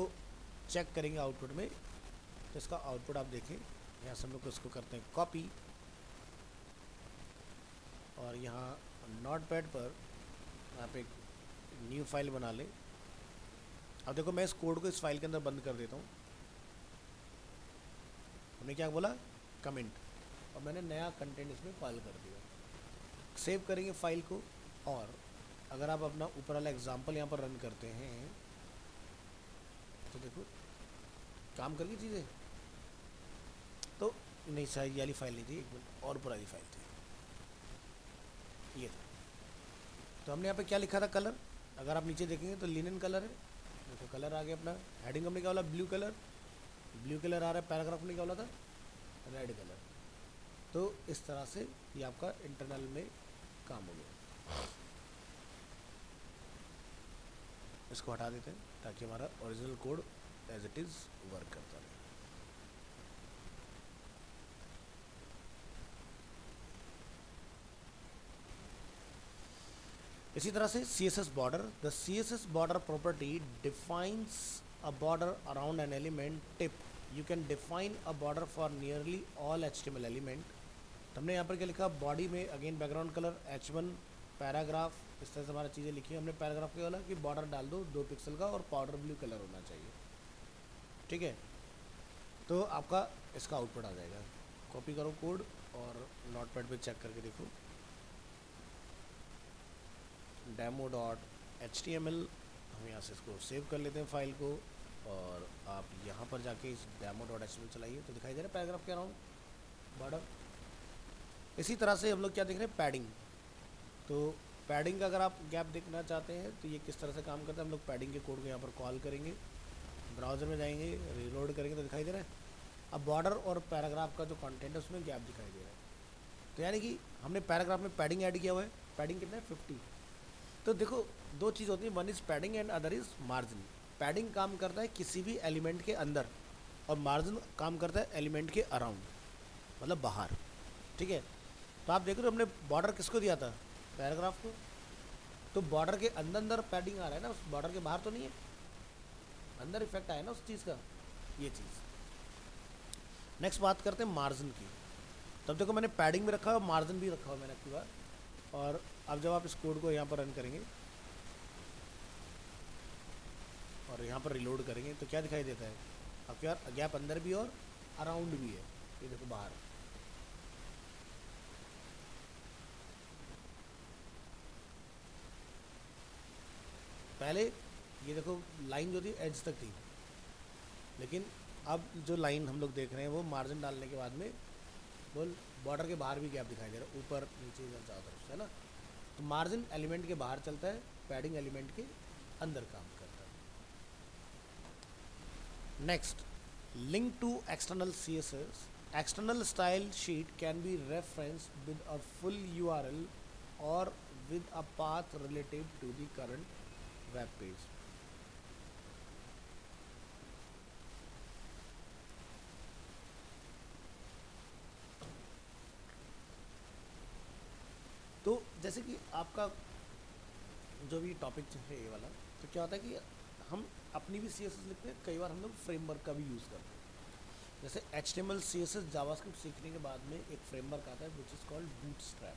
चेक करेंगे आउटपुट में, तो इसका आउटपुट आप देखें, यहाँ से हम लोग इसको करते हैं कॉपी, और यहाँ नोटपैड पर आप एक न्यू फाइल बना लें। अब देखो मैं इस कोड को इस फाइल के अंदर बंद कर देता हूँ। हमने क्या बोला? कमेंट, और मैंने नया कंटेंट इसमें कॉल कर दिया। सेव करेंगे फाइल को, और अगर आप अपना ऊपर वाला एग्जाम्पल यहाँ पर रन करते हैं तो देखो काम करके चीज़ें। तो नहीं शायद ये वाली फाइल नहीं थी, एक मिनट और पुरानी फाइल थी, ये था। तो हमने यहाँ पे क्या लिखा था? कलर। अगर आप नीचे देखेंगे तो लिनन कलर है, देखो कलर आ गया अपना। हेडिंग हमने क्या बोला? ब्लू कलर, ब्लू कलर आ रहा है। पैराग्राफ में क्या बोला था? Red colour. तो इस तरह से ये आपका इंटरनल में काम हो गया। इसको हटा देते हैं ताकि हमारा original code as it is work करता रहे। इसी तरह से CSS border. The CSS border property defines a border around an element. Tip, you can define a border for nearly all HTML element. तो हमने यहाँ पर क्या लिखा? बॉडी में again background colour H1, paragraph, इस तरह से हमारा चीज़ें लिखी है। हमने पैराग्राफ के बोला कि बॉर्डर डाल दो 2 पिक्सल का और पाउडर ब्लू कलर होना चाहिए। ठीक है। तो आपका इसका आउटपुट आ जाएगा। कॉपी करो कोड और नोटपैड पे चेक करके देखो। demo.html, हम यहाँ से इसको सेव कर लेते हैं फाइल को, और आप यहाँ पर जाके इस demo.html चलाइए तो दिखाई दे रहा है पैराग्राफ के अराउंड बॉर्डर। इसी तरह से हम लोग क्या देख रहे हैं? पैडिंग। तो पैडिंग का अगर आप गैप देखना चाहते हैं तो ये किस तरह से काम करता है, हम लोग पैडिंग के कोड को यहाँ पर कॉल करेंगे, ब्राउज़र में जाएंगे, रीलोड करेंगे तो दिखाई दे रहा है। अब बॉर्डर और पैराग्राफ का जो कंटेंट है उसमें गैप दिखाई दे रहा है। तो यानी कि हमने पैराग्राफ में पैडिंग ऐड किया हुआ है। पैडिंग कितना है? 50। तो देखो दो चीज़ होती है, one is padding and other is margin. Padding काम करता है किसी भी एलिमेंट के अंदर, और मार्जिन काम करता है एलिमेंट के अराउंड, मतलब बाहर। ठीक है। तो आप देख रहे हो हमने बॉर्डर किसको दिया था? पैराग्राफ को। तो बॉर्डर के अंदर अंदर पैडिंग आ रहा है ना, उस बॉर्डर के बाहर तो नहीं है, अंदर इफेक्ट आया ना उस चीज़ का, ये चीज़। नेक्स्ट बात करते हैं मार्जिन की। तब देखो मैंने पैडिंग भी रखा है और मार्जिन भी रखा हुआ मैंने आपकी बार। और अब जब आप इस कोड को यहाँ पर रन करेंगे और यहाँ पर रिलोड करेंगे तो क्या दिखाई देता है, अब क्या गैप अंदर भी और अराउंड भी है, ये देखो बाहर। पहले ये देखो लाइन जो थी एज तक थी, लेकिन अब जो लाइन हम लोग देख रहे हैं वो मार्जिन डालने के बाद में वो बॉर्डर के बाहर भी गैप दिखाई दे रहा है, ऊपर नीचे इधर चारों तरफ से, है ना। तो मार्जिन एलिमेंट के बाहर चलता है, पैडिंग एलिमेंट के अंदर काम करता है। Next, link to external CSS। External style sheet can be referenced with a full URL और with a path relative to the current web page. तो जैसे कि आपका जो भी टॉपिक है ये वाला, तो क्या होता है कि हम अपनी भी CSS लिखते हैं, कई बार हम लोग फ्रेमवर्क का भी यूज़ करते हैं। जैसे HTML CSS जावास्क्रिप्ट सीखने के बाद में एक फ्रेमवर्क आता है which is called bootstrap.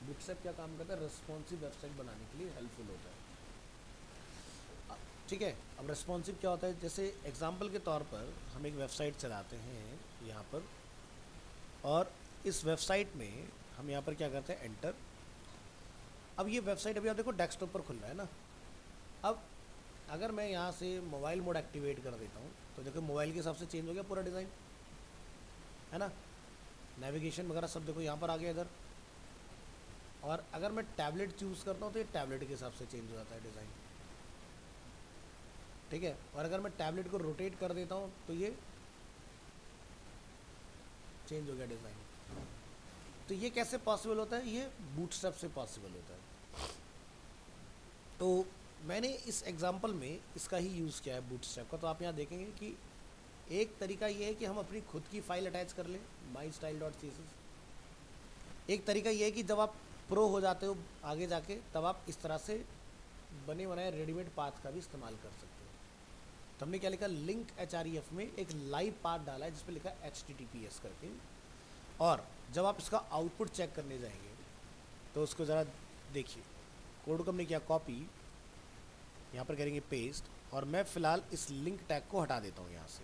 Bootstrap क्या काम करता है, रिस्पॉन्सिव वेबसाइट बनाने के लिए हेल्पफुल होता है। ठीक है, अब रिस्पॉन्सिव क्या होता है, जैसे एग्जांपल के तौर पर हम एक वेबसाइट चलाते हैं यहाँ पर, और इस वेबसाइट में हम यहाँ पर क्या करते हैं, एंटर। अब ये वेबसाइट अभी आप देखो डेस्कटॉप पर खुल रहा है ना। अब अगर मैं यहाँ से मोबाइल मोड एक्टिवेट कर देता हूँ तो देखो मोबाइल के हिसाब से चेंज हो गया पूरा डिज़ाइन, है ना। नेविगेशन वगैरह सब देखो यहाँ पर आ गया इधर। और अगर मैं टैबलेट चूज़ करता हूँ तो ये टैबलेट के हिसाब से चेंज हो जाता है डिज़ाइन, ठीक है। और अगर मैं टैबलेट को रोटेट कर देता हूँ तो ये चेंज हो गया डिज़ाइन। तो ये कैसे पॉसिबल होता है, ये बूटस्ट्रैप से पॉसिबल होता है। तो मैंने इस एग्जांपल में इसका ही यूज़ किया है बूटस्ट्रैप का। तो आप यहाँ देखेंगे कि एक तरीका ये है कि हम अपनी खुद की फाइल अटैच कर लें mystyle.css। एक तरीका ये है कि जब आप प्रो हो जाते हो आगे जाके, तब आप इस तरह से बने बनाए रेडीमेड पाथ का भी इस्तेमाल कर सकते हो। तो हमने क्या लिखा, लिंक href में एक लाइव पाथ डाला है जिस पर लिखा है HTTPS करके। और जब आप इसका आउटपुट चेक करने जाएंगे तो उसको ज़रा देखिए, कोड को हमने किया कॉपी, यहाँ पर करेंगे पेस्ट, और मैं फ़िलहाल इस लिंक टैग को हटा देता हूँ यहाँ से।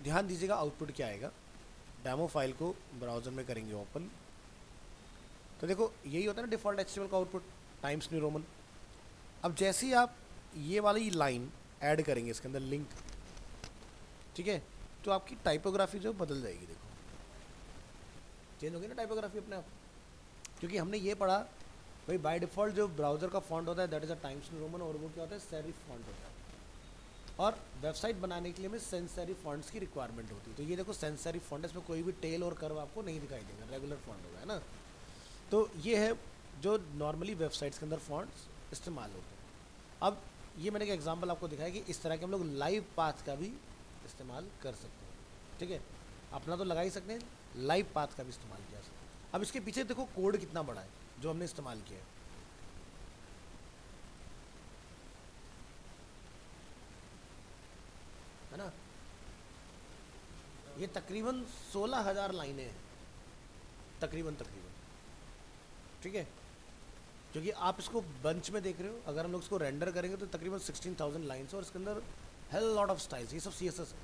ध्यान दीजिएगा आउटपुट क्या आएगा। डेमो फाइल को ब्राउज़र में करेंगे ओपन, तो देखो यही होता है ना डिफ़ॉल्ट HTML का आउटपुट, टाइम्स न्यू रोमन। अब जैसे ही आप ये वाली लाइन ऐड करेंगे इसके अंदर लिंक, ठीक है, तो आपकी टाइपोग्राफी जो बदल जाएगी। देखो चेंज होगी ना टाइपोग्राफी अपने आप, क्योंकि हमने ये पढ़ा भाई बाय डिफ़ॉल्ट जो ब्राउज़र का फॉन्ट होता है that is a times new Roman, और वो क्या होता है, सेरिफ फॉन्ट होता है। और वेबसाइट बनाने के लिए हमें सेंस सेरिफ फॉन्ट्स की रिक्वायरमेंट होती है। तो ये देखो सेंस सेरिफ फॉन्ट है, इसमें कोई भी टेल और कर्व आपको नहीं दिखाई देगा, रेगुलर फॉन्ट होगा, है ना। तो ये है जो नॉर्मली वेबसाइट्स के अंदर फॉन्ट्स इस्तेमाल होते हैं। अब ये मैंने एक एग्जांपल आपको दिखाया कि इस तरह के हम लोग लाइव पाथ का भी इस्तेमाल कर सकते हैं, ठीक है। अपना तो लगा ही सकते हैं, लाइव पाथ का भी इस्तेमाल किया सकते हैं। अब इसके पीछे देखो कोड कितना बड़ा है जो हमने इस्तेमाल किया है, ना। ये तकरीबन 16,000 लाइनें हैं, तकरीबन, ठीक है। क्योंकि आप इसको बंच में देख रहे हो, अगर हम लोग इसको रेंडर करेंगे तो तकरीबन 16,000 लाइन्स, और इसके अंदर हेल लॉट ऑफ स्टाइल्स, ये सब CSS है।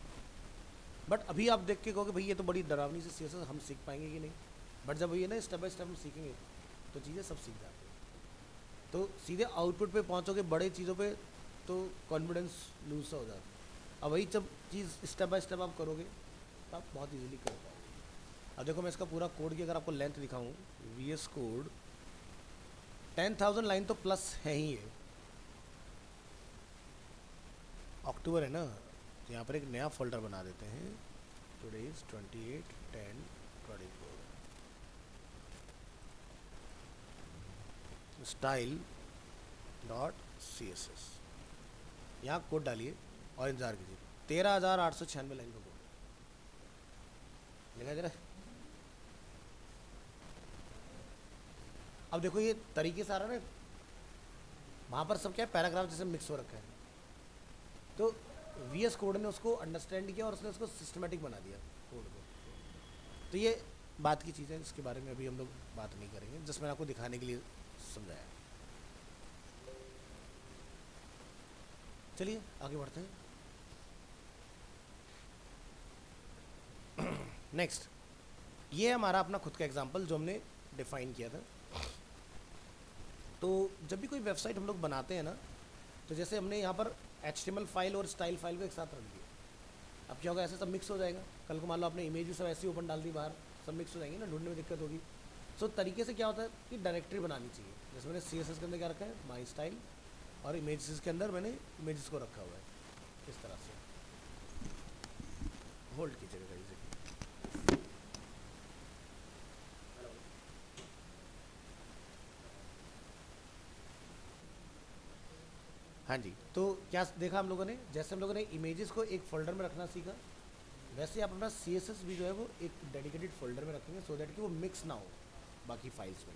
बट अभी आप देख के कहोगे भाई ये तो बड़ी डरावनी सी CSS, हम सीख पाएंगे कि नहीं। बट जब ये ना स्टेप बाय स्टेप हम सीखेंगे तो चीज़ें सब सीख जाती हैं। तो सीधे आउटपुट पे पहुंचोगे बड़े चीज़ों पे तो कॉन्फिडेंस लूज सा हो जाता है। अब वही जब चीज़ स्टेप बाय स्टेप आप करोगे तो आप बहुत ईजिली कर पाओगे। अब देखो मैं इसका पूरा कोड की अगर आपको लेंथ दिखाऊँ, VS कोड 10,000 लाइन तो प्लस है ही है। अक्टूबर है ना, तो यहाँ पर एक नया फोल्डर बना देते हैं, टुडे इज 28/10/24, style.css। यहाँ कोड डालिए और इंतजार कीजिए, 13,896 लाइन का कोड लिखा जरा। अब देखो ये तरीके से आ रहा है ना, वहाँ पर सब क्या है, पैराग्राफ जैसे मिक्स हो रखा है। तो VS कोड ने उसको अंडरस्टैंड किया और उसने उसको सिस्टमेटिक बना दिया कोड को। तो ये बात की चीज़ है, इसके बारे में अभी हम लोग बात नहीं करेंगे, जिस मैंने आपको दिखाने के लिए समझाया। चलिए आगे बढ़ते हैं। नेक्स्ट, ये है हमारा अपना खुद का एग्जांपल जो हमने डिफाइन किया था। तो जब भी कोई वेबसाइट हम लोग बनाते हैं ना, तो जैसे हमने यहाँ पर HTML फाइल और स्टाइल फाइल को एक साथ रख दिया, अब क्या होगा, ऐसे सब मिक्स हो जाएगा। कल को मान लो आपने इमेज भी सब ऐसे ही ओपन डाल दी बाहर, सब मिक्स हो जाएंगे ना, ढूंढने में दिक्कत होगी। सो तरीके से क्या होता है कि डायरेक्टरी बनानी चाहिए। जैसे मैंने CSS के अंदर क्या रखा है, माई स्टाइल, और इमेजेस के अंदर मैंने इमेजेस को रखा हुआ है इस तरह से। होल्ड कीजिएगा इसे। हाँ जी, तो क्या देखा हम लोगों ने, जैसे हम लोगों ने इमेजेस को एक फोल्डर में रखना सीखा, वैसे आप अपना CSS भी जो है वो एक डेडिकेटेड फोल्डर में रखेंगे, सो दैट कि वो मिक्स ना हो बाकी फाइल्स में।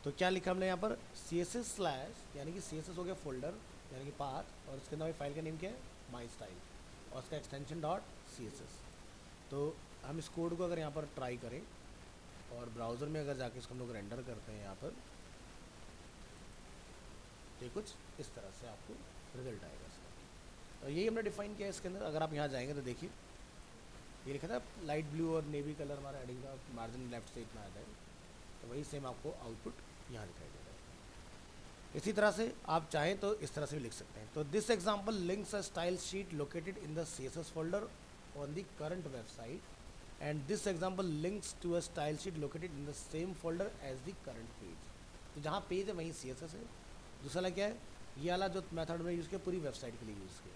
तो क्या लिखा हमने यहाँ पर, CSS / यानी कि CSS हो गया फोल्डर यानी कि पाथ, और उसके अंदर फाइल का नेम क्या है, माई स्टाइल, और उसका एक्सटेंशन .css। तो हम इस कोड को अगर यहाँ पर ट्राई करें और ब्राउज़र में अगर जाके इसको हम लोग रेंडर करते हैं यहाँ पर, तो कुछ इस तरह से आपको रिजल्ट आएगा इसका। तो यही हमने डिफाइन किया है इसके अंदर। अगर आप यहाँ जाएंगे तो देखिए ये लिखा था लाइट ब्लू और नेवी कलर हमारा हेडिंग का, मार्जिन लेफ्ट से इतना आता है, तो वही सेम आपको आउटपुट यहाँ दिखाई दे रहा है। इसी तरह से आप चाहें तो इस तरह से भी लिख सकते हैं। तो this example links a style sheet located in the CSS folder on the current website, and this example links to a style sheet located in the same folder as the current page. तो जहाँ page है वहीं CSS है। दूसरा वाला क्या है, ये वाला जो मेथड में यूज़ किया पूरी वेबसाइट के लिए यूज़ किया,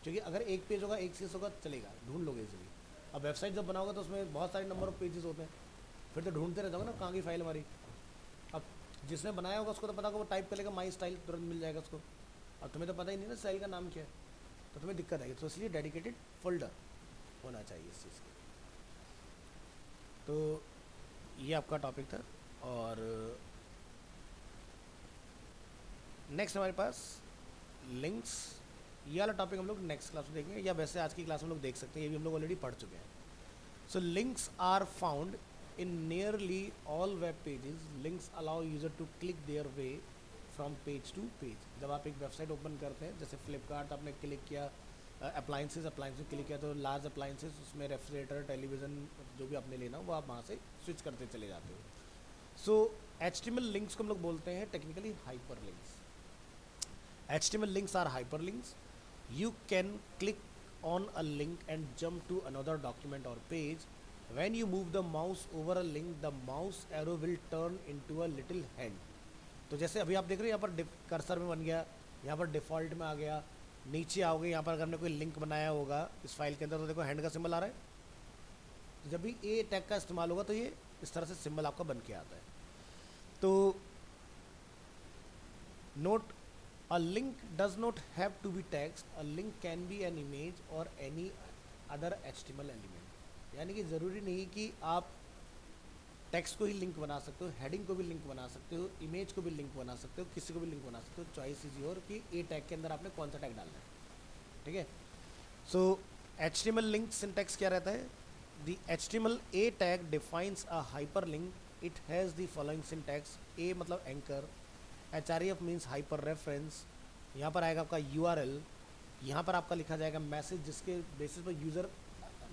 क्योंकि अगर एक पेज होगा एक CSS होगा चलेगा, ढूंढ लोगे इजीली। अब वेबसाइट जब बनाओगे तो उसमें बहुत सारे नंबर ऑफ पेजेस होते हैं, फिर तो ढूंढते रहते होगा ना कहाँ की फाइल हमारी। अब जिसने बनाया होगा उसको तो पता होगा, वो टाइप करेगा माई स्टाइल, तुरंत मिल जाएगा उसको। अब तुम्हें तो पता ही नहीं ना स्टाइल का नाम क्या है, तो तुम्हें दिक्कत आएगी। तो इसलिए डेडिकेटेड फोल्डर होना चाहिए इस चीज़ के। तो ये आपका टॉपिक था। और नेक्स्ट हमारे पास लिंक्स, ये वाला टॉपिक हम लोग नेक्स्ट क्लास में देखेंगे, या वैसे आज की क्लास में लोग देख सकते हैं, ये भी हम लोग ऑलरेडी पढ़ चुके हैं। So links are found in nearly all web pages. Links allow user to click their way from page to page. जब आप एक वेबसाइट ओपन करते हैं, जैसे फ्लिपकार्ट आपने क्लिक किया, अप्लाइंसेस में क्लिक किया, तो लार्ज अप्लाइंसेस, उसमें रेफ्रिजरेटर, टेलीविज़न, जो भी आपने लेना हो वो आप वहाँ से स्विच करते चले जाते हो। सो HTML लिंक्स को हम लोग बोलते हैं technically hyper links. HTML links are hyperlinks. You can click on a link and jump to another document or page. When you move the mouse over a link, the mouse arrow will turn into a little hand. तो जैसे अभी आप देख रहे हो यहाँ पर cursor में बन गया, यहाँ पर डिफ़ॉल्ट में आ गया, नीचे आओगे यहाँ पर अगर हमने कोई लिंक बनाया होगा इस फाइल के अंदर, तो देखो हैंड का सिंबल आ रहा है। तो जब भी ए टैग का इस्तेमाल होगा तो ये इस तरह से सिंबल आपका बन के आता है। तो note, a link does not have to be text. A link can be an image or any other HTML element. यानी कि ज़रूरी नहीं कि आप टेक्स्ट को ही लिंक बना सकते हो, हेडिंग को भी लिंक बना सकते हो, इमेज को भी लिंक बना सकते हो, किसी को भी लिंक बना सकते हो। चॉइस इज योर कि ए टैग के अंदर आपने कौन सा टैग डालना है। ठीक है। सो HTML लिंक सिंटैक्स क्या रहता है, the HTML A tag defines a hyper link. It has the following syntax. A मतलब anchor, href means hyper reference, यहाँ पर आएगा आपका URL, यहाँ पर आपका लिखा जाएगा मैसेज जिसके बेसिस पर यूज़र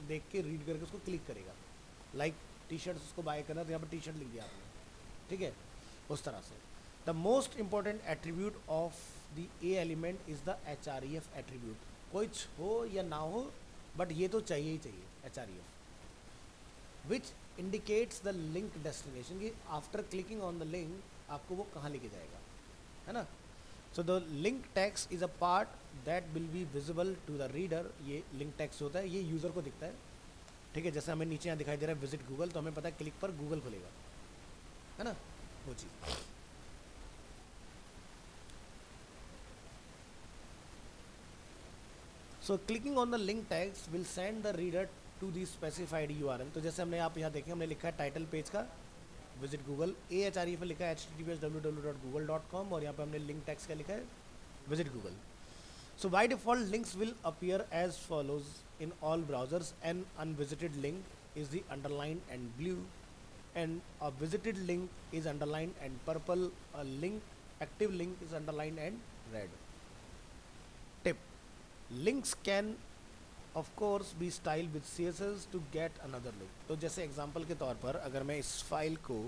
देख के रीड करके उसको क्लिक करेगा। लाइक टी शर्ट उसको बाय करना, तो यहाँ पर टी शर्ट लिख दिया आपने। ठीक है, उस तरह से। The most important attribute of the A element is the href attribute. कुछ हो या ना हो, बट ये तो चाहिए ही चाहिए href, which indicates the link destination, कि after clicking on the link आपको वो कहाँ लेके जाएगा, है ना। So the link text is a part that will be visible to the reader. ये लिंक टेक्स्ट होता है, ये यूज़र को दिखता है। ठीक है, जैसे हमें नीचे यहाँ दिखाई दे रहा है विजिट गूगल, तो हमें पता है क्लिक पर गूगल खुलेगा, है ना, वो चीज़। So clicking on the link text will send the reader to the specified URL। तो जैसे हमने आप यहाँ देखें, हमने लिखा है टाइटल पेज का विजिट गूगल, href में लिखा है https://www.google.com, और यहाँ पे हमने लिंक टेक्स्ट का लिखा है visit Google. So by default links will appear as follows in all browsers. An unvisited link is the underline and blue, and a visited link is underline and purple, a link active link is underline and red. Tip, links can of course be style with CSS to get another link. तो जैसे example के तौर पर अगर मैं इस file को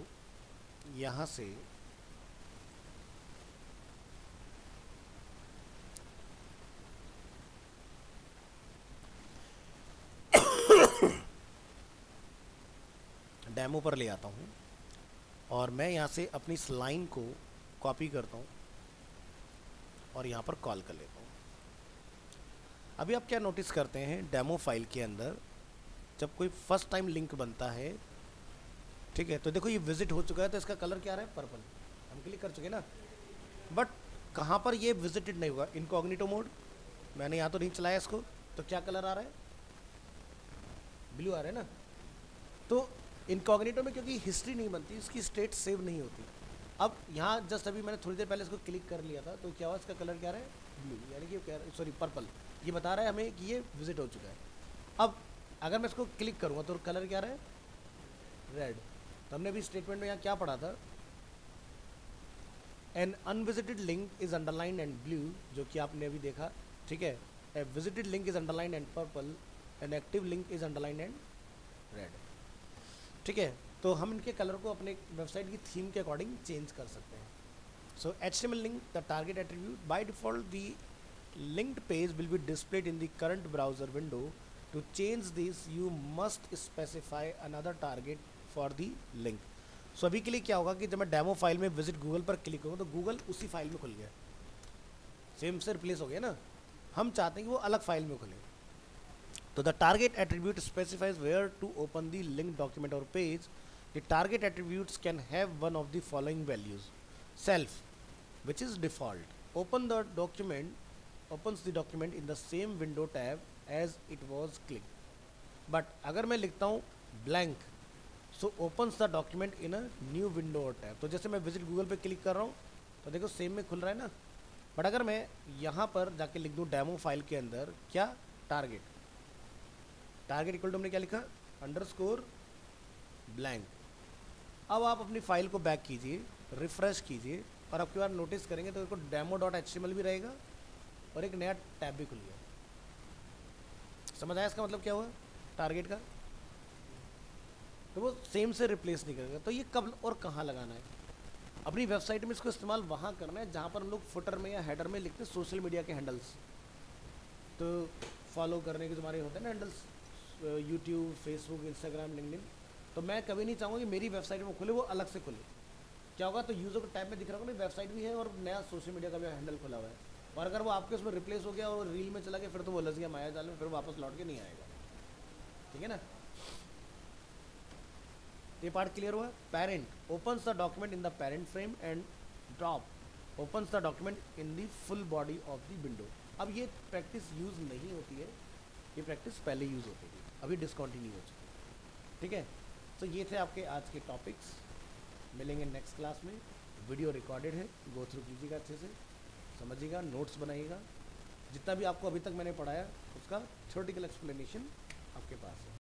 यहाँ से डेमो पर ले आता हूँ और मैं यहाँ से अपनी इस लाइन को कॉपी करता हूँ और यहाँ पर कॉल कर लेता हूँ। अभी आप क्या नोटिस करते हैं डेमो फाइल के अंदर जब कोई फर्स्ट टाइम लिंक बनता है, ठीक है, तो देखो ये विजिट हो चुका है तो इसका कलर क्या आ रहा है, पर्पल। हम क्लिक कर चुके ना, बट कहाँ पर ये विजिटेड नहीं होगा, इनकॉग्निटो मोड मैंने यहाँ तो नहीं चलाया इसको, तो क्या कलर आ रहा है, ब्लू आ रहा है ना। तो इनकॉग्निटो में क्योंकि हिस्ट्री नहीं बनती, इसकी स्टेट सेव नहीं होती। अब यहाँ जस्ट अभी मैंने थोड़ी देर पहले इसको क्लिक कर लिया था तो क्या हुआ, इसका कलर क्या रहा है, ब्लू, यानी कि क्या, सॉरी पर्पल। ये बता रहा है हमें कि ये विजिट हो चुका है। अब अगर मैं इसको क्लिक करूँगा तो कलर क्या रहा है, रेड। तो हमने अभी स्टेटमेंट में यहाँ क्या पढ़ा था, an unvisited link is underline and blue, जो कि आपने अभी देखा, ठीक है। A visited link is underline and purple, an active link is underline and red, ठीक है। तो हम इनके कलर को अपने वेबसाइट की थीम के अकॉर्डिंग चेंज कर सकते हैं। सो HTML link the target attribute, by default the linked page will be displayed in the current browser window. To change this you must specify another target for the link. So अभी के लिए क्या होगा कि जब मैं डेमो फाइल में visit Google पर क्लिक करूँ तो गूगल उसी फाइल में खुल गया, सेम से रिप्लेस हो गया ना। हम चाहते हैं कि वो अलग फाइल में खुले। तो the target attribute specifies where to open the link document और page. The target attributes can have one of the following values, self which is default, open the document, opens the document in the same window tab as it was clicked। but अगर मैं लिखता हूँ blank, so opens the document in a new window or tab। तो जैसे मैं visit Google पे click कर रहा हूँ तो देखो सेम में खुल रहा है ना। बट अगर मैं यहाँ पर जाके लिख दूँ डेमो फाइल के अंदर क्या, टारगेट, टारगेट इक्वल टू हमने क्या लिखा, अंडरस्कोर ब्लैंक। अब आप अपनी फाइल को बैक कीजिए, रिफ्रेश कीजिए और आपके बाद नोटिस करेंगे तो देखो demo.html भी रहेगा और एक नया टैब भी खुल गया। समझ आया इसका मतलब क्या हुआ टारगेट का, तो वो सेम से रिप्लेस नहीं करेगा। तो ये कब और कहाँ लगाना है, अपनी वेबसाइट में इसको इस्तेमाल वहाँ करना है जहाँ पर हम लोग फुटर में या हेडर में लिखते हैं सोशल मीडिया के हैंडल्स। तो फॉलो करने के तुम्हारे होते हैं ना handles, YouTube, Facebook, Instagram, LinkedIn. तो मैं कभी नहीं चाहूँगा कि मेरी वेबसाइट में खुले, वो अलग से खुले। क्या होगा, तो यूज़र को टैब में दिख रहा होगा वेबसाइट भी है और नया सोशल मीडिया का भी हैंडल खुला हुआ है, और अगर वो आपके उसमें रिप्लेस हो गया और रील में चला गया फिर तो वो लग गया माया जाल में, फिर वापस लौट के नहीं आएगा, ठीक है ना। ये पार्ट क्लियर हुआ। Parent opens the document in the parent frame and drop opens the document in the full body of the window. अब ये प्रैक्टिस यूज़ नहीं होती है, ये प्रैक्टिस पहले यूज़ होती थी, अभी डिसकंटिन्यू हो चुकी, ठीक है। तो ये थे आपके आज के टॉपिक्स, मिलेंगे नेक्स्ट क्लास में। वीडियो रिकॉर्डेड है, गो थ्रू कीजिएगा, अच्छे से समझिएगा, नोट्स बनाइएगा। जितना भी आपको अभी तक मैंने पढ़ाया उसका थ्योरेटिकल एक्सप्लेनेशन आपके पास है।